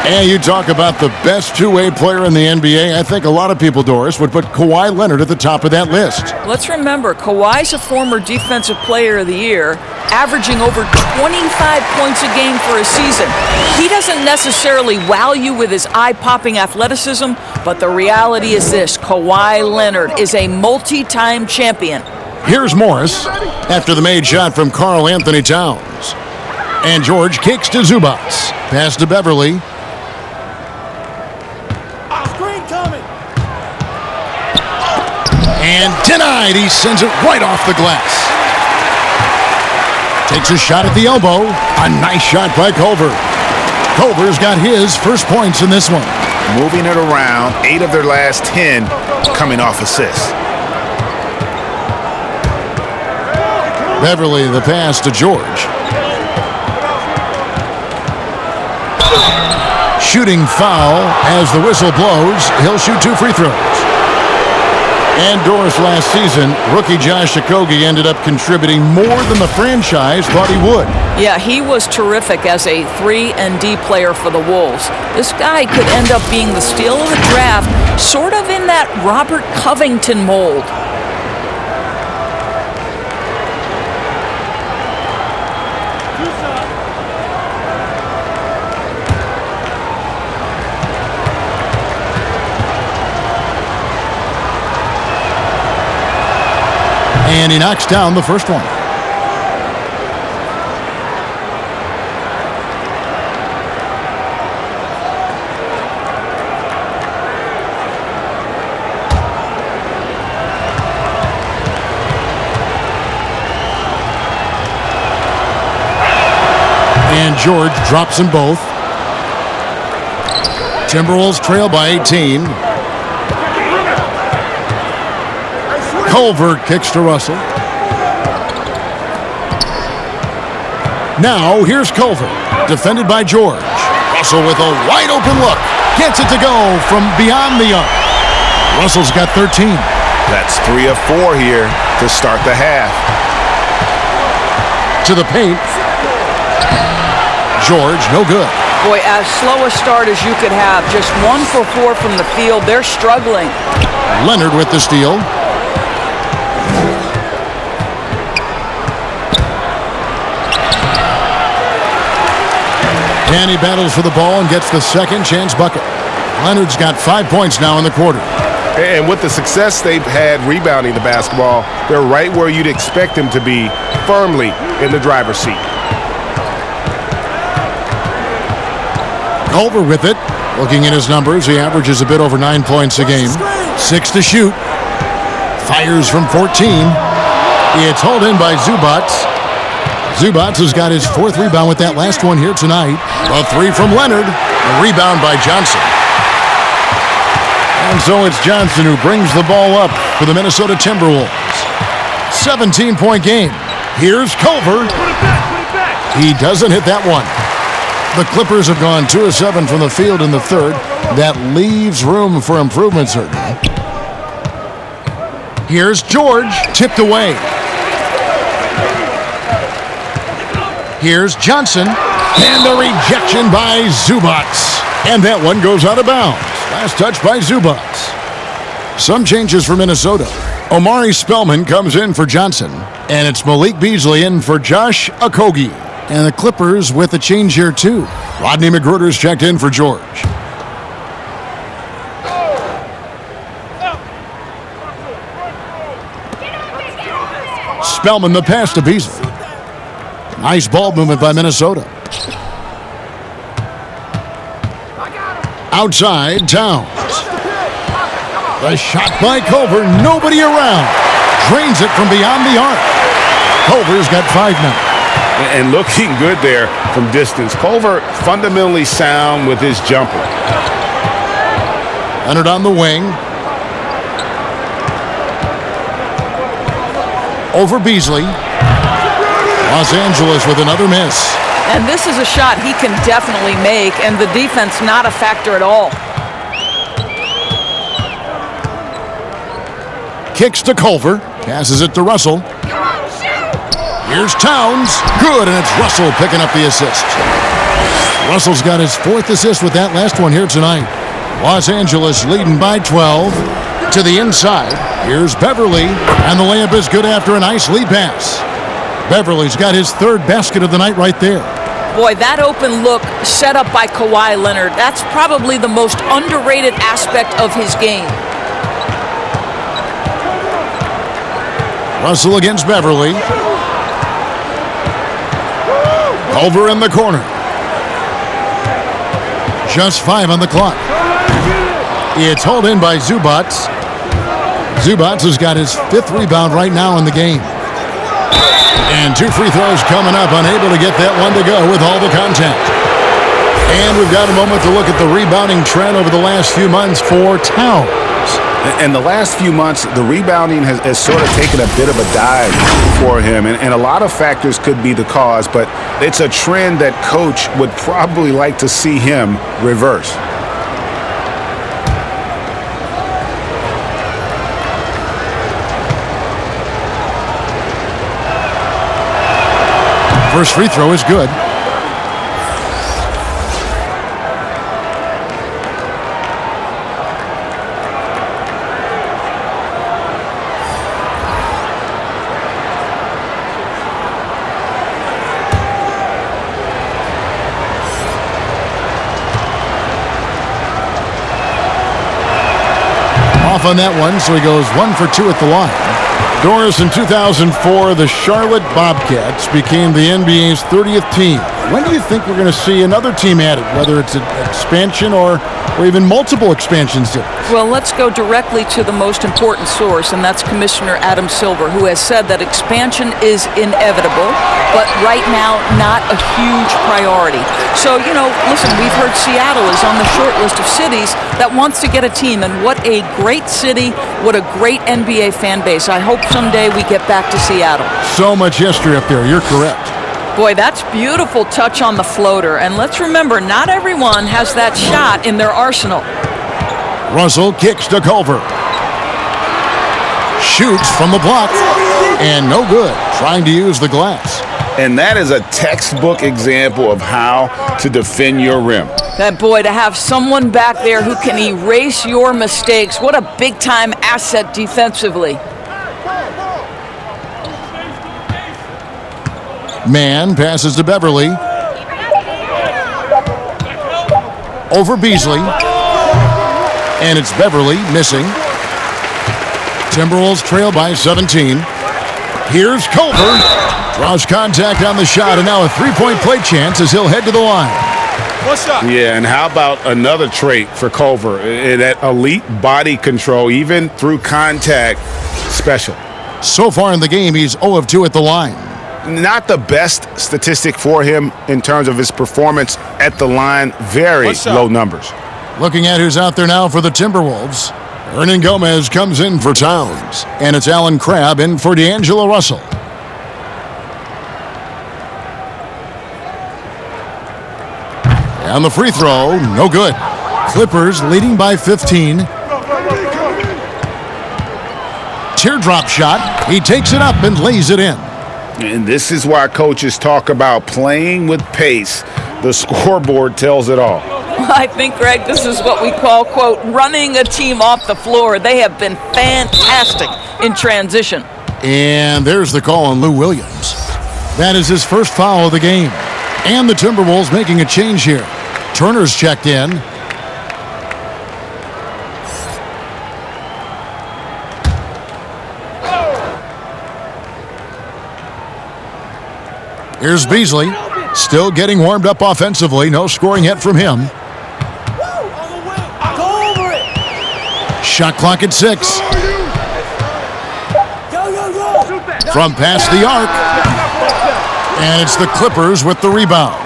And you talk about the best two-way player in the NBA. I think a lot of people, Doris, would put Kawhi Leonard at the top of that list. Let's remember, Kawhi's a former Defensive Player of the Year, averaging over 25 points a game for a season. He doesn't necessarily wow you with his eye-popping athleticism, But the reality is this: Kawhi Leonard is a multi-time champion. Here's Morris after the made shot from Karl Anthony Towns. And George kicks to Zubac. Pass to Beverly. And denied. He sends it right off the glass. Takes a shot at the elbow. A nice shot by Culver. Culver's got his first points in this one. Moving it around, 8 of their last 10 coming off assists. Beverly, the pass to George. Shooting foul as the whistle blows. He'll shoot 2 free throws. And Doris, last season, rookie Josh Okogie ended up contributing more than the franchise thought he would. Yeah, he was terrific as a 3-and-D player for the Wolves. This guy could end up being the steal of the draft, sort of in that Robert Covington mold. And he knocks down the first one. And George drops them both. Timberwolves trail by 18. Culver kicks to Russell. Now here's Culver, defended by George. Russell with a wide open look. Gets it to go from beyond the arc. Russell's got 13. That's 3 of 4 here to start the half. To the paint. George, no good. Boy, as slow a start as you could have. Just 1 for 4 from the field. They're struggling. Leonard with the steal. And he battles for the ball and gets the second chance bucket. Leonard's got 5 points now in the quarter. And with the success they've had rebounding the basketball, they're right where you'd expect them to be, firmly in the driver's seat. Culver with it. Looking at his numbers, he averages a bit over 9 points a game. 6 to shoot. Fires from 14. It's hauled in by Zubac. Zubac has got his 4th rebound with that last one here tonight. A 3 from Leonard. A rebound by Johnson. And so it's Johnson who brings the ball up for the Minnesota Timberwolves. 17-point game. Here's Culver. He doesn't hit that one. The Clippers have gone 2 of 7 from the field in the third. That leaves room for improvement, certainly. Here's George, tipped away. Here's Johnson, and the rejection by Zubac. And that one goes out of bounds. Last touch by Zubac. Some changes for Minnesota. Omari Spellman comes in for Johnson, and it's Malik Beasley in for Josh Okogie. And the Clippers with a change here, too. Rodney McGruder's checked in for George. Spellman the pass to Beasley. Nice ball movement by Minnesota. Outside, Towns. The shot by Culver, nobody around. Drains it from beyond the arc. Culver's got 5 now. And looking good there from distance. Culver fundamentally sound with his jumper. Leonard on the wing. Over Beasley. Los Angeles with another miss. And this is a shot he can definitely make, and the defense not a factor at all. Kicks to Culver. Passes it to Russell. Here's Towns. Good, and it's Russell picking up the assist. Russell's got his 4th assist with that last one here tonight. Los Angeles leading by 12. To the inside. Here's Beverly, and the layup is good after a nice lead pass. Beverly's got his 3rd basket of the night right there. Boy, that open look set up by Kawhi Leonard, that's probably the most underrated aspect of his game. Russell against Beverly. Over in the corner. Just 5 on the clock. It's hauled in by Zubats. Zubats has got his 5th rebound right now in the game. And 2 free throws coming up, unable to get that one to go with all the contact. And we've got a moment to look at the rebounding trend over the last few months for Towns. In the last few months, the rebounding has sort of taken a bit of a dive for him. And a lot of factors could be the cause, but it's a trend that Coach would probably like to see him reverse. First free throw is good. Off on that one, so he goes 1 for 2 at the line. Doris, in 2004, the Charlotte Bobcats became the NBA's 30th team. When do you think we're going to see another team added, whether it's an expansion or even multiple expansions? Well, let's go directly to the most important source, and that's Commissioner Adam Silver, who has said that expansion is inevitable, but right now not a huge priority. So, listen, we've heard Seattle is on the short list of cities that wants to get a team, and what a great city, what a great NBA fan base. I hope someday we get back to Seattle. So much history up there. You're correct. Boy, that's beautiful touch on the floater. And let's remember, not everyone has that shot in their arsenal. Russell kicks to Culver. Shoots from the block. And no good. Trying to use the glass. And that is a textbook example of how to defend your rim. That boy, to have someone back there who can erase your mistakes, what a big-time asset defensively. Man passes to Beverly. Over Beasley. And it's Beverly missing. Timberwolves trail by 17. Here's Culver. Draws contact on the shot, and now a three-point play chance as he'll head to the line. What's up? Yeah, and how about another trait for Culver? That elite body control, even through contact, special. So far in the game, he's 0 of 2 at the line. Not the best statistic for him in terms of his performance at the line. Very low numbers. Looking at who's out there now for the Timberwolves. Hernan Gomez comes in for Towns. And it's Alan Crabb in for D'Angelo Russell. And the free throw, no good. Clippers leading by 15. Teardrop shot. He takes it up and lays it in. And this is why coaches talk about playing with pace. The scoreboard tells it all. I think, Greg, this is what we call, quote, running a team off the floor. They have been fantastic in transition. And there's the call on Lou Williams. That is his first foul of the game. And the Timberwolves making a change here. Turner's checked in. Here's Beasley. Still getting warmed up offensively. No scoring yet from him. Shot clock at 6. From past the arc. And it's the Clippers with the rebound.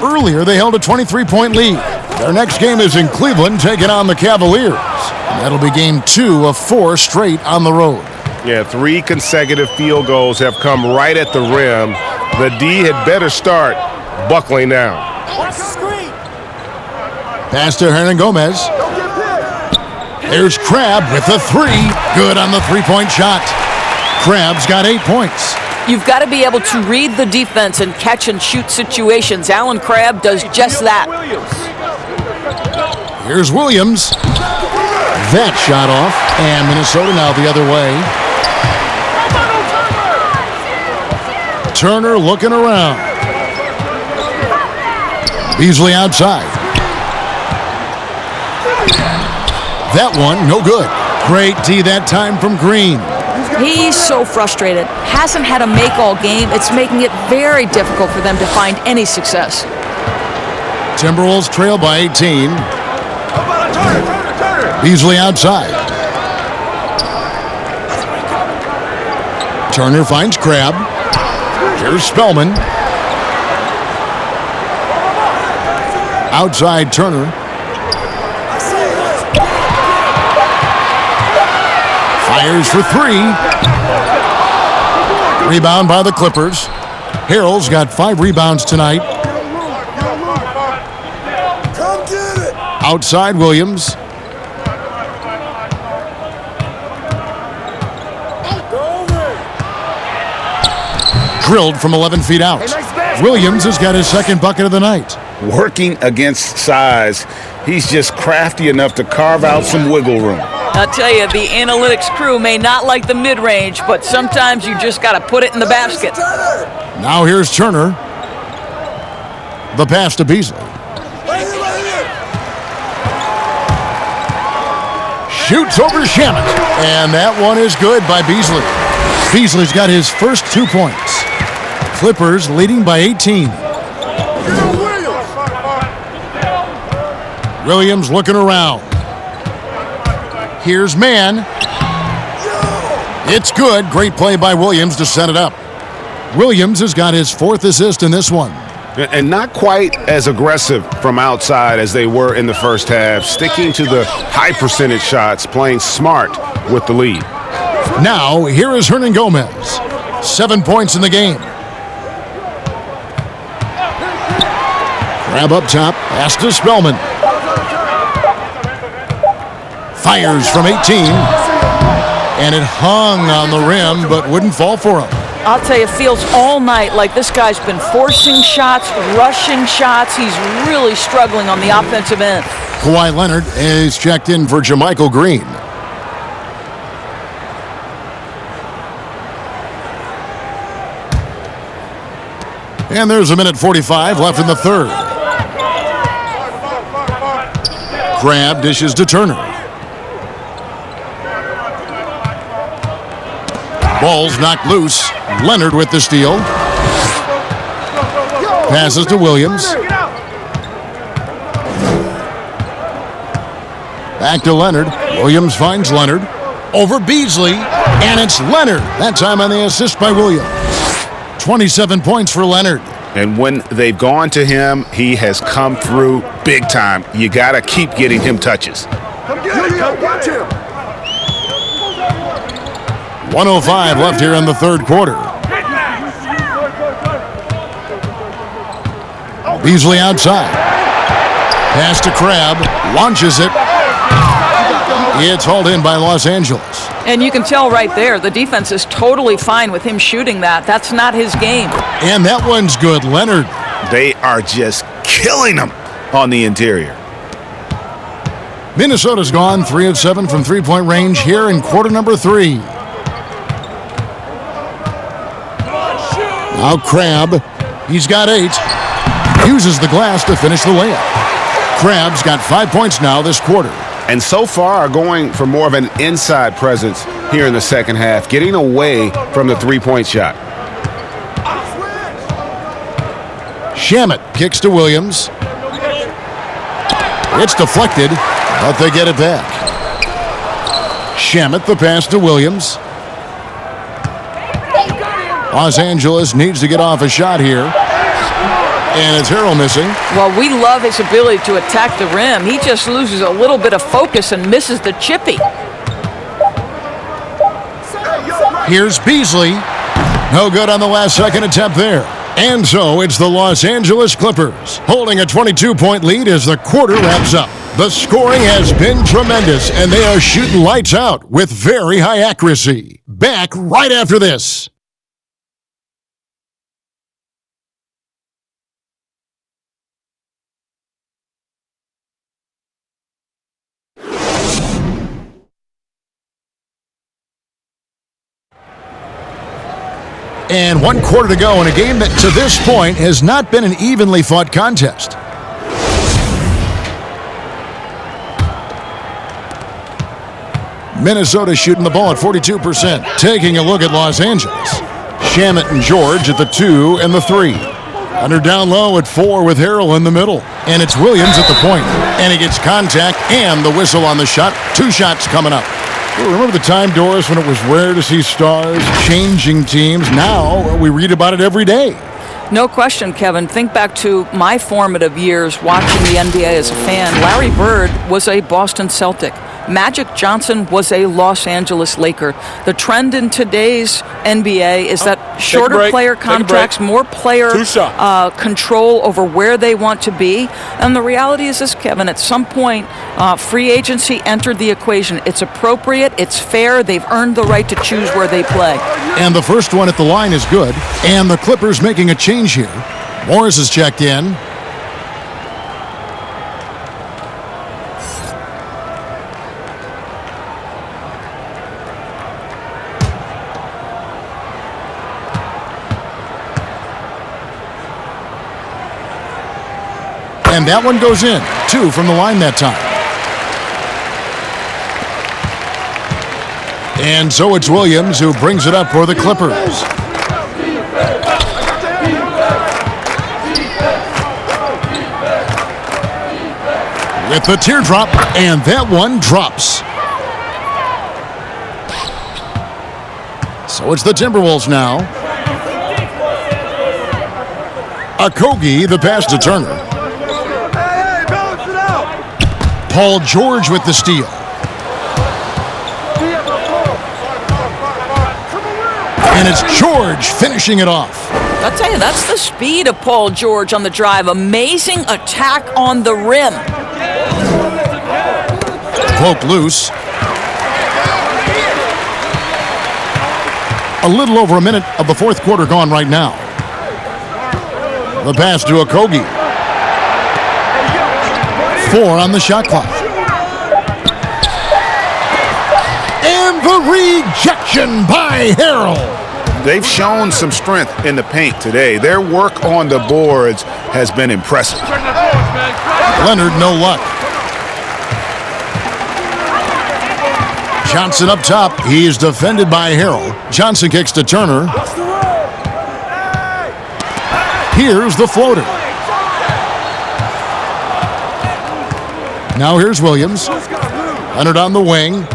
Earlier, they held a 23-point lead. Their next game is in Cleveland, taking on the Cavaliers. That'll be game 2 of 4 straight on the road. Yeah, 3 consecutive field goals have come right at the rim. The D had better start buckling down. Pass to Hernan Gomez. There's Crabb with the 3. Good on the three-point shot. Crabb's got 8 points. You've got to be able to read the defense and catch and shoot situations. Alan Crabb does just that. Here's Williams. That shot off. And Minnesota now the other way. Turner looking around. Beasley outside. That one, no good. Great D that time from Green. He's so frustrated. Hasn't had a make all game. It's making it very difficult for them to find any success. Timberwolves trail by 18. Beasley outside. Turner finds Crabbe. Here's Spellman. Outside Turner. Fires for three. Rebound by the Clippers. Harrell's got 5 rebounds tonight. Outside Williams. Drilled from 11 feet out. Williams has got his second bucket of the night. Working against size, he's just crafty enough to carve out some wiggle room. I'll tell you, the analytics crew may not like the mid-range, but sometimes you just got to put it in the basket. Now here's Turner. The pass to Beasley. Shoots over Shamet. And that one is good by Beasley. Beasley's got his first 2 points. Clippers leading by 18. Williams looking around. Here's Mann. It's good. Great play by Williams to set it up. Williams has got his 4th assist in this one. And not quite as aggressive from outside as they were in the first half, sticking to the high percentage shots, playing smart with the lead. Now, here is Hernan Gomez. 7 points in the game. Grab up top, pass to Spellman. Fires from 18. And it hung on the rim, but wouldn't fall for him. I'll tell you, it feels all night like this guy's been forcing shots, rushing shots. He's really struggling on the offensive end. Kawhi Leonard is checked in for JaMychal Green. And there's a minute 45 left in the third. Crabbe dishes to Turner. Ball's knocked loose. Leonard with the steal. Passes to Williams. Back to Leonard. Williams finds Leonard. Over Beasley. And it's Leonard. That time on the assist by Williams. 27 points for Leonard. And when they've gone to him, he has come through big time. You got to keep getting him touches. Watch him. 1:05 left here in the third quarter. Beasley outside. Pass to Crabbe. Launches it. It's hauled in by Los Angeles. And you can tell right there, the defense is totally fine with him shooting that. That's not his game. And that one's good. Leonard. They are just killing them on the interior. Minnesota's gone 3 of 7 from three-point range here in quarter number 3. Now Crabbe. He's got 8. Uses the glass to finish the layup. Crabbe's got 5 points now this quarter. And so far are going for more of an inside presence here in the second half, getting away from the three-point shot. Shamet kicks to Williams. It's deflected, but they get it back. Shamet the pass to Williams. Los Angeles needs to get off a shot here. And it's Harrell missing. Well, we love his ability to attack the rim. He just loses a little bit of focus and misses the chippy. Here's Beasley. No good on the last second attempt there. And so it's the Los Angeles Clippers holding a 22-point lead as the quarter wraps up. The scoring has been tremendous, and they are shooting lights out with very high accuracy. Back right after this. And 1 quarter to go in a game that to this point has not been an evenly fought contest. Minnesota shooting the ball at 42%. Taking a look at Los Angeles. Shamet and George at the 2 and the 3. Under down low at 4 with Harrell in the middle. And it's Williams at the point. And he gets contact and the whistle on the shot. 2 shots coming up. Remember the time, Doris, when it was rare to see stars changing teams? Now we read about it every day. No question, Kevin. Think back to my formative years watching the NBA as a fan. Larry Bird was a Boston Celtic. Magic Johnson was a Los Angeles Laker. The trend in today's NBA is that shorter player contracts, more player control over where they want to be. And the reality is this, Kevin, at some point, free agency entered the equation. It's appropriate, it's fair, they've earned the right to choose where they play. And the first one at the line is good. And the Clippers making a change here. Morris is checked in. And that one goes in. 2 from the line that time. And so it's Williams who brings it up for the Clippers. With the teardrop, and that one drops. So it's the Timberwolves now. Okogie, the pass to Turner. Paul George with the steal. And it's George finishing it off. I'll tell you, that's the speed of Paul George on the drive. Amazing attack on the rim. Poke loose. A little over a minute of the fourth quarter gone right now. The pass to Okogie. 4 on the shot clock. And the rejection by Harrell. They've shown some strength in the paint today. Their work on the boards has been impressive. Leonard, no luck. Johnson up top. He is defended by Harrell. Johnson kicks to Turner. Here's the floater. Now here's Williams. Leonard on the wing.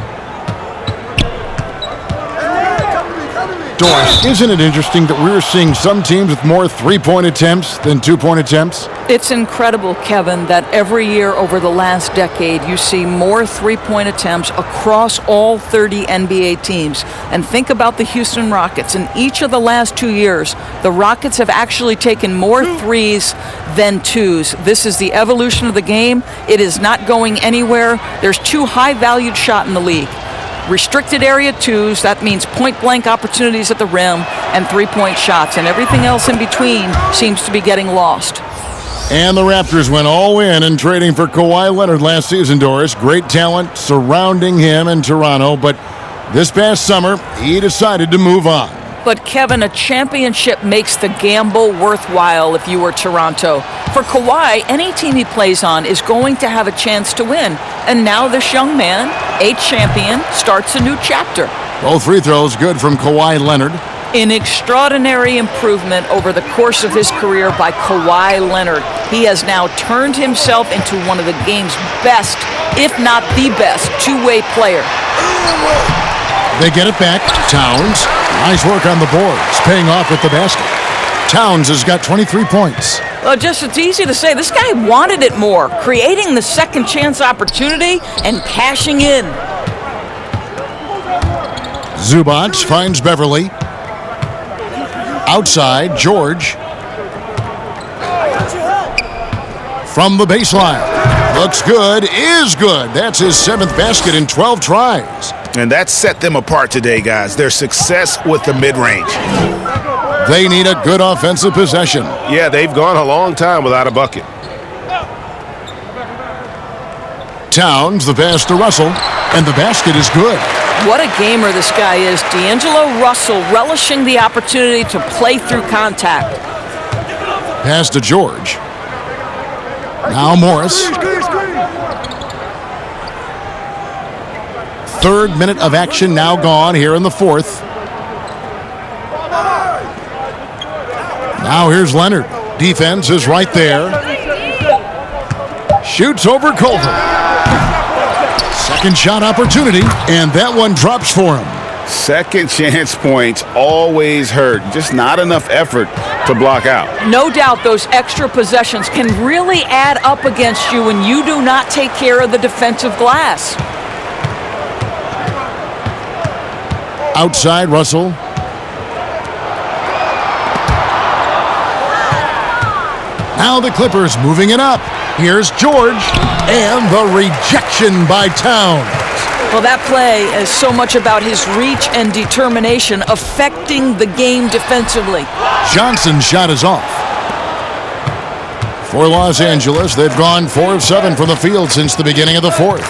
Doris, isn't it interesting that we're seeing some teams with more three-point attempts than two-point attempts? It's incredible, Kevin, that every year over the last decade you see more three-point attempts across all 30 NBA teams. And think about the Houston Rockets. In each of the last 2 years, the Rockets have actually taken more threes than twos. This is the evolution of the game. It is not going anywhere. There's 2 high-valued shots in the league. Restricted area twos, that means point-blank opportunities at the rim, and three-point shots. And everything else in between seems to be getting lost. And the Raptors went all in trading for Kawhi Leonard last season, Doris. Great talent surrounding him in Toronto, but this past summer, he decided to move on. But, Kevin, a championship makes the gamble worthwhile if you were Toronto. For Kawhi, any team he plays on is going to have a chance to win. And now this young man, a champion, starts a new chapter. Both free throws good from Kawhi Leonard. An extraordinary improvement over the course of his career by Kawhi Leonard. He has now turned himself into one of the game's best, if not the best, two-way player. They get it back. Towns. Nice work on the boards. Paying off with the basket. Towns has got 23 points. Well, it's easy to say. This guy wanted it more. Creating the second chance opportunity and cashing in. Zubac finds Beverly. Outside, George. From the baseline. Looks good, is good. That's his 7th basket in 12 tries. And that set them apart today, guys. Their success with the mid-range. They need a good offensive possession. Yeah, they've gone a long time without a bucket. Towns, the pass to Russell, and the basket is good. What a gamer this guy is. D'Angelo Russell relishing the opportunity to play through contact. Pass to George. Now Morris. Third minute of action now gone here in the fourth. Now here's Leonard. Defense is right there. Shoots over Culver. Second shot opportunity, and that one drops for him. Second chance points always hurt. Just not enough effort to block out. No doubt those extra possessions can really add up against you when you do not take care of the defensive glass. Outside, Russell. Now the Clippers moving it up. Here's George, and the rejection by Towns. Well, that play is so much about his reach and determination affecting the game defensively. Johnson's shot is off. For Los Angeles, they've gone 4 of 7 from the field since the beginning of the fourth.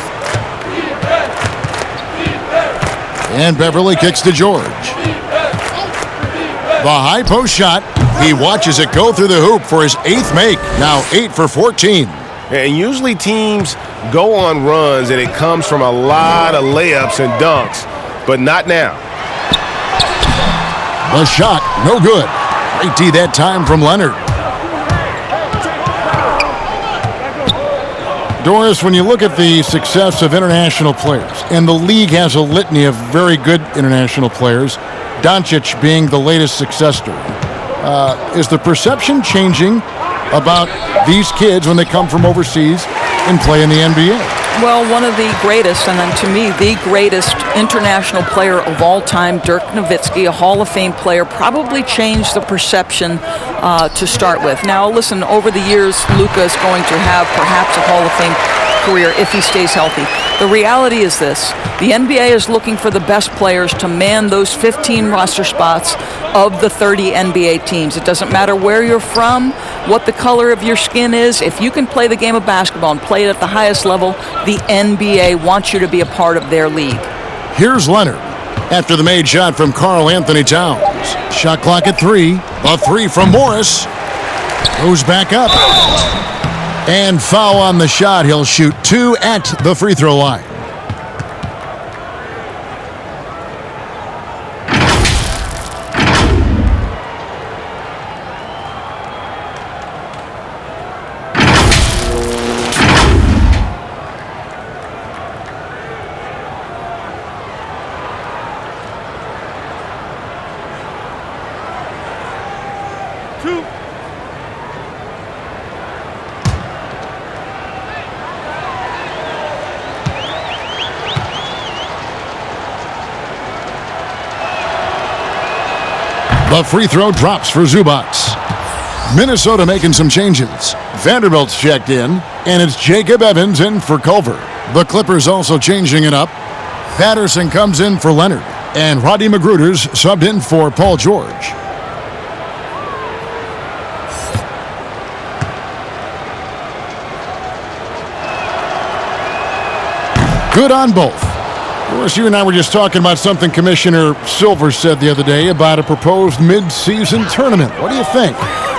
And Beverly kicks to George. The high post shot. He watches it go through the hoop for his 8th make. Now 8 for 14. And usually teams go on runs and it comes from a lot of layups and dunks, but not now. The shot, no good. Great D that time from Leonard. Doris, when you look at the success of international players, and the league has a litany of very good international players, Doncic being the latest success story, is the perception changing about these kids when they come from overseas and play in the NBA? Well, one of the greatest, and then to me, the greatest international player of all time, Dirk Nowitzki, a Hall of Fame player, probably changed the perception to start with. Now, listen, over the years, Luka is going to have perhaps a Hall of Fame career if he stays healthy. The reality is this. The NBA is looking for the best players to man those 15 roster spots of the 30 NBA teams. It doesn't matter where you're from, what the color of your skin is. If you can play the game of basketball and play it at the highest level, the NBA wants you to be a part of their league. Here's Leonard after the made shot from Karl Anthony Towns. Shot clock at 3. A 3 from Morris. Goes back up. And foul on the shot. He'll shoot 2 at the free throw line. The free throw drops for Zubac. Minnesota making some changes. Vanderbilt's checked in, and it's Jacob Evans in for Culver. The Clippers also changing it up. Patterson comes in for Leonard, and Rodney Magruder's subbed in for Paul George. Good on both. Of course, you and I were just talking about something Commissioner Silver said the other day about a proposed mid-season tournament. What do you think?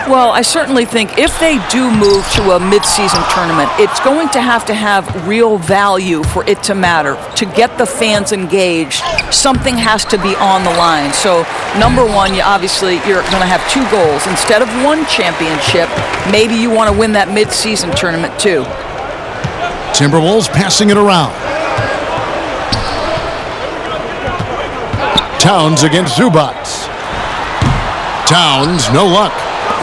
Well, I certainly think if they do move to a mid-season tournament, it's going to have real value for it to matter. To get the fans engaged, something has to be on the line. So, number one, you're going to have 2 goals. Instead of 1 championship, maybe you want to win that mid-season tournament too. Timberwolves passing it around. Towns against Zubac. Towns, no luck.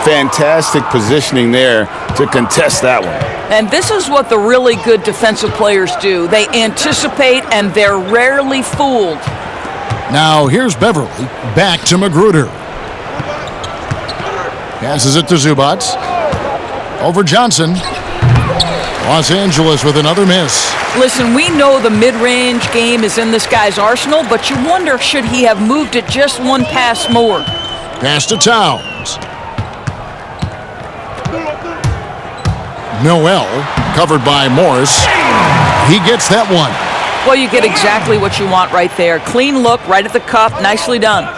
Fantastic positioning there to contest that one. And this is what the really good defensive players do. They anticipate, and they're rarely fooled. Now here's Beverly. Back to Magruder. Passes it to Zubac. Over Johnson. Los Angeles with another miss. Listen, we know the mid-range game is in this guy's arsenal, but you wonder, should he have moved it just 1 pass more? Pass to Towns. Noel, covered by Morris. He gets that one. Well, you get exactly what you want right there. Clean look, right at the cup, nicely done.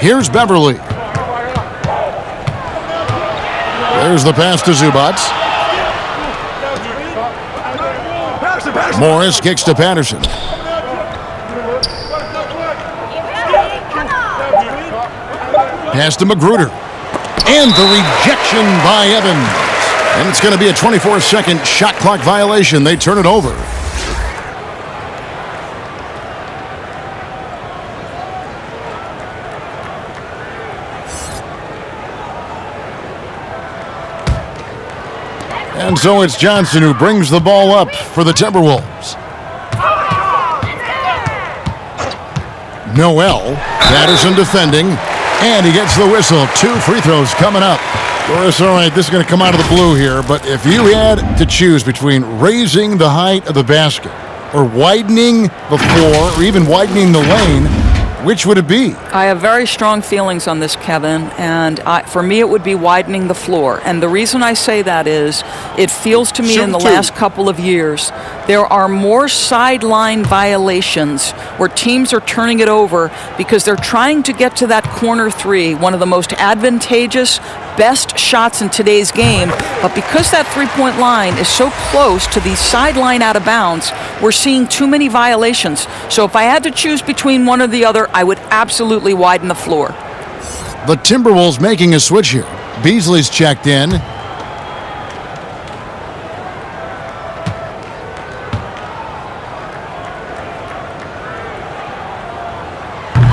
Here's Beverly. There's the pass to Zubac. Morris kicks to Patterson. Pass to Magruder. And the rejection by Evans. And it's going to be a 24-second shot clock violation. They turn it over. And so it's Johnson who brings the ball up for the Timberwolves. Noel, Patterson defending, and he gets the whistle. 2 free throws coming up. Doris, all right, this is going to come out of the blue here, but if you had to choose between raising the height of the basket or widening the floor or even widening the lane, which would it be? I have very strong feelings on this, Kevin, and for me it would be widening the floor. And the reason I say that is it feels to me in the last couple of years there are more sideline violations where teams are turning it over because they're trying to get to that corner three, one of the most advantageous, best shots in today's game. But because that three-point line is so close to the sideline out of bounds, we're seeing too many violations. So if I had to choose between one or the other, I would absolutely widen the floor. The Timberwolves making a switch here. Beasley's checked in.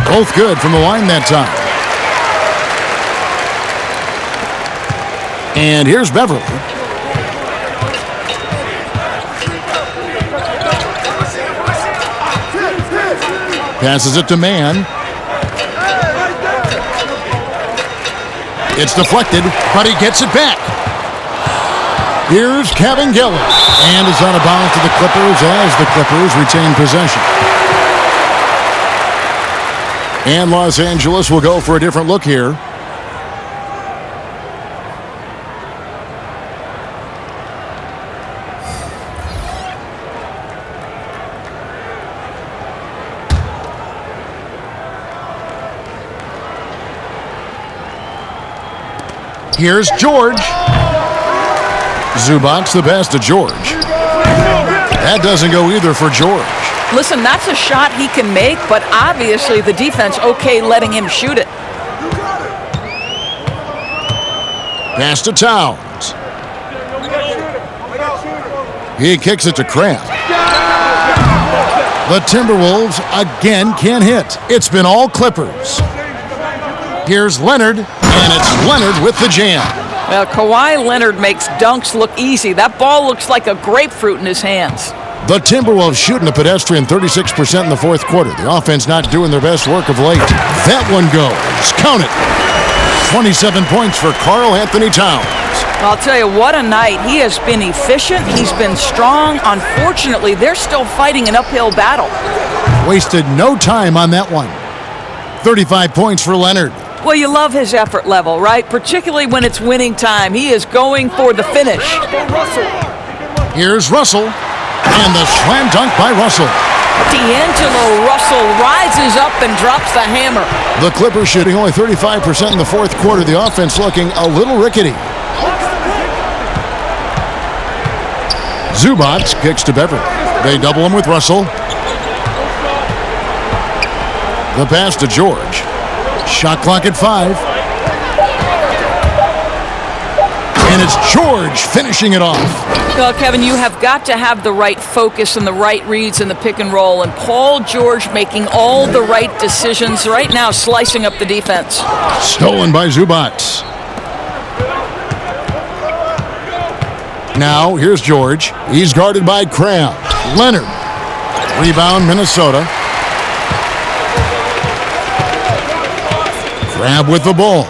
Both good from the line that time. And here's Beverly. Passes it to Mann. It's deflected, but he gets it back. Here's Kevin Gillis. And is out of bounds to the Clippers as the Clippers retain possession. And Los Angeles will go for a different look here. Here's George. Zubac's the pass to George. That doesn't go either for George. Listen, that's a shot he can make, but obviously the defense okay letting him shoot it. Pass to Towns. He kicks it to Kraft. The Timberwolves again can't hit. It's been all Clippers. Here's Leonard, and it's Leonard with the jam. Well, Kawhi Leonard makes dunks look easy. That ball looks like a grapefruit in his hands. The Timberwolves shooting a pedestrian 36% in the fourth quarter. The offense not doing their best work of late. That one goes. Count it. 27 points for Karl Anthony Towns. I'll tell you, what a night. He has been efficient. He's been strong. Unfortunately, they're still fighting an uphill battle. Wasted no time on that one. 35 points for Leonard. Well, you love his effort level, right? Particularly when it's winning time. He is going for the finish. Here's Russell. And the slam dunk by Russell. D'Angelo Russell rises up and drops the hammer. The Clippers shooting only 35% in the fourth quarter. The offense looking a little rickety. Zubac kicks to Beverly. They double him with Russell. The pass to George. Shot clock at 5. And it's George finishing it off. Well, Kevin, you have got to have the right focus and the right reads in the pick and roll. And Paul George making all the right decisions right now, slicing up the defense. Stolen by Zubac. Now, here's George. He's guarded by Kraft. Leonard. Rebound, Minnesota. Crab with the ball.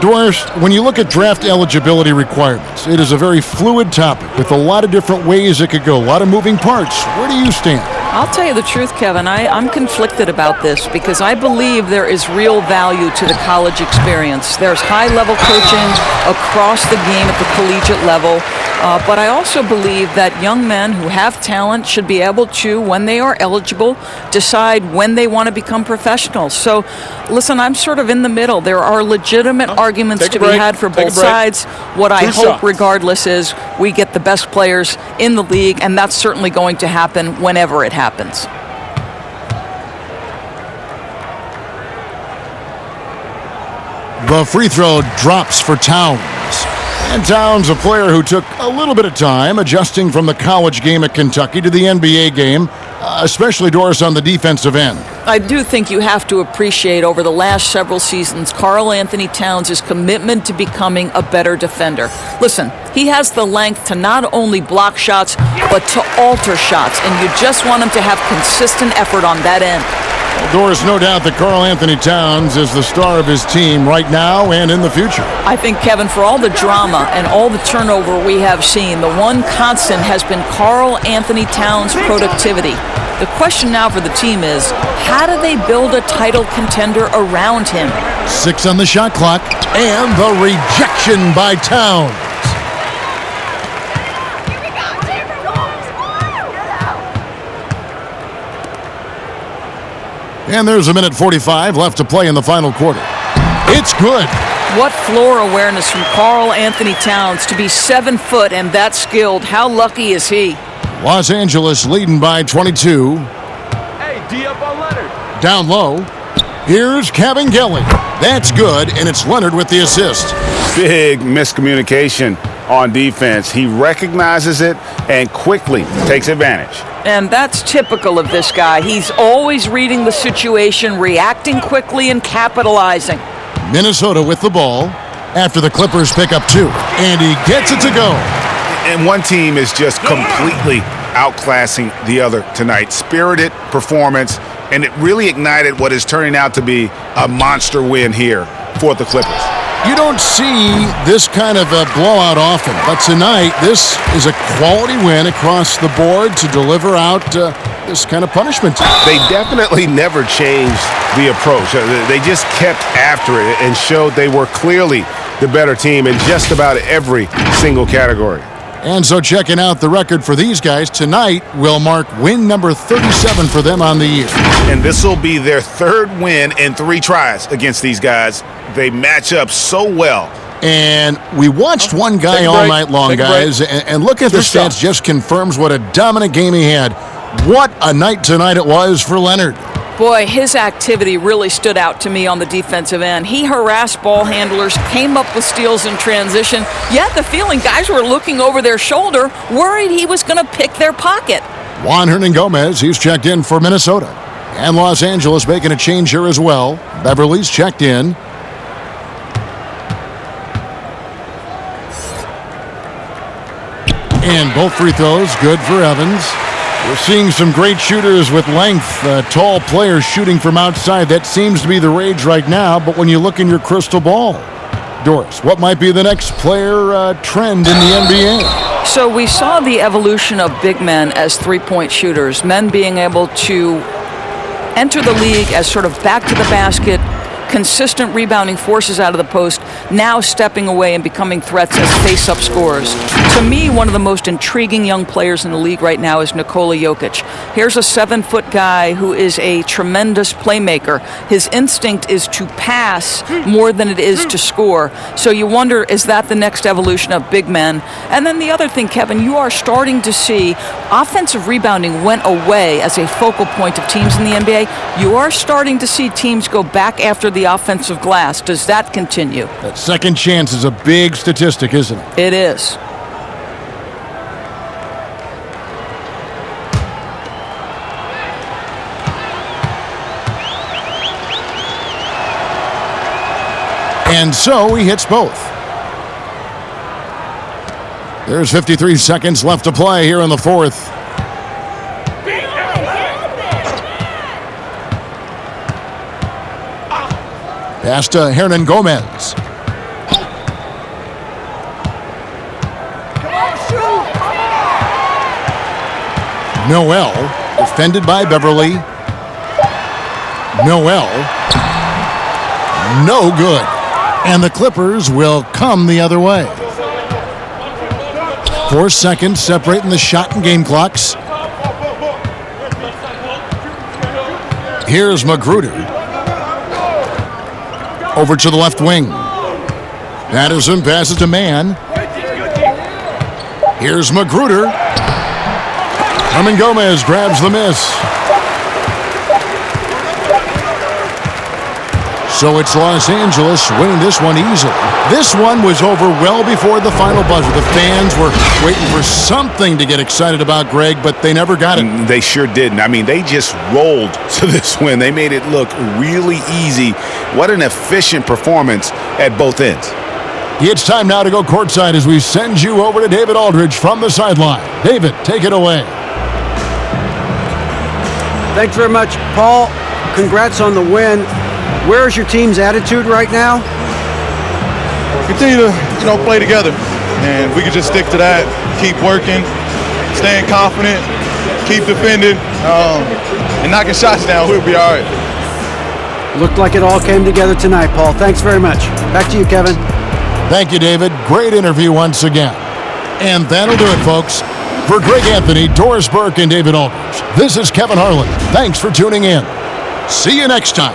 Doris, when you look at draft eligibility requirements, it is a very fluid topic with a lot of different ways it could go, a lot of moving parts. Where do you stand? I'll tell you the truth, Kevin. I'm conflicted about this because I believe there is real value to the college experience. There's high-level coaching across the game at the collegiate level. But I also believe that young men who have talent should be able to, when they are eligible, decide when they want to become professionals. So, listen, I'm sort of in the middle. There are legitimate arguments to be had for both sides. What I hope, regardless, is we get the best players in the league, and that's certainly going to happen whenever it happens. The free throw drops for Towns. And Towns, a player who took a little bit of time adjusting from the college game at Kentucky to the NBA game, especially, Doris, on the defensive end. I do think you have to appreciate over the last several seasons Karl Anthony Towns' commitment to becoming a better defender. Listen, he has the length to not only block shots, but to alter shots, and you just want him to have consistent effort on that end. Well, Doris, no doubt that Karl Anthony Towns is the star of his team right now and in the future. I think, Kevin, for all the drama and all the turnover we have seen, the one constant has been Karl Anthony Towns' productivity. The question now for the team is, how do they build a title contender around him? 6 on the shot clock, and the rejection by Towns. And there's 1:45 left to play in the final quarter. It's good. What floor awareness from Karl Anthony Towns to be 7 foot and that skilled. How lucky is he? Los Angeles leading by 22. Hey, D up on Leonard. Down low. Here's Kevin Gelly. That's good, and it's Leonard with the assist. Big miscommunication on defense. He recognizes it and quickly takes advantage. And that's typical of this guy. He's always reading the situation, reacting quickly, and capitalizing. Minnesota with the ball after the Clippers pick up 2. And he gets it to go. And one team is just completely outclassing the other tonight. Spirited performance, and it really ignited what is turning out to be a monster win here for the Clippers. You don't see this kind of a blowout often, but tonight this is a quality win across the board to deliver out this kind of punishment. They definitely never changed the approach. They just kept after it and showed they were clearly the better team in just about every single category. And so checking out the record for these guys, tonight will mark win number 37 for them on the year. And this will be their 3rd win in 3 tries against these guys. They match up so well. And we watched one guy all night long, guys, and look at the stats, just confirms what a dominant game he had. What a night tonight it was for Leonard. Boy, his activity really stood out to me on the defensive end. He harassed ball handlers, came up with steals in transition. You had the feeling guys were looking over their shoulder, worried he was going to pick their pocket. Juan Hernan-Gomez, he's checked in for Minnesota. And Los Angeles making a change here as well. Beverly's checked in. And both free throws good for Evans. We're seeing some great shooters with length, tall players shooting from outside. That seems to be the rage right now, but when you look in your crystal ball, Doris, what might be the next player trend in the NBA? So we saw the evolution of big men as three-point shooters, men being able to enter the league as sort of back to the basket, consistent rebounding forces out of the post, now stepping away and becoming threats as face-up scorers. To me, one of the most intriguing young players in the league right now is Nikola Jokic. Here's a 7-foot guy who is a tremendous playmaker. His instinct is to pass more than it is to score. So you wonder, is that the next evolution of big men? And then the other thing, Kevin, you are starting to see offensive rebounding went away as a focal point of teams in the NBA. You are starting to see teams go back after the offensive glass. Does that continue? That second chance is a big statistic, isn't it? It is. And so he hits both. There's 53 seconds left to play here in the fourth. Pass to Hernan-Gomez. Noel, defended by Beverly. Noel, no good. And the Clippers will come the other way. 4 seconds separating the shot and game clocks. Here's Magruder. Over to the left wing. Patterson passes to Mann. Here's Magruder. Herman Gomez grabs the miss. So it's Los Angeles winning this one easily. This one was over well before the final buzzer. The fans were waiting for something to get excited about, Greg, but they never got it. They sure didn't. I mean, they just rolled to this win. They made it look really easy. What an efficient performance at both ends. It's time now to go courtside as we send you over to David Aldridge from the sideline. David, take it away. Thanks very much, Paul. Congrats on the win. Where's your team's attitude right now? Continue to, play together, and we can just stick to that. Keep working, staying confident, keep defending, and knocking shots down. We'll be all right. Looked like it all came together tonight, Paul. Thanks very much. Back to you, Kevin. Thank you, David. Great interview once again. And that'll do it, folks. For Greg Anthony, Doris Burke, and David Aldridge, this is Kevin Harlan. Thanks for tuning in. See you next time.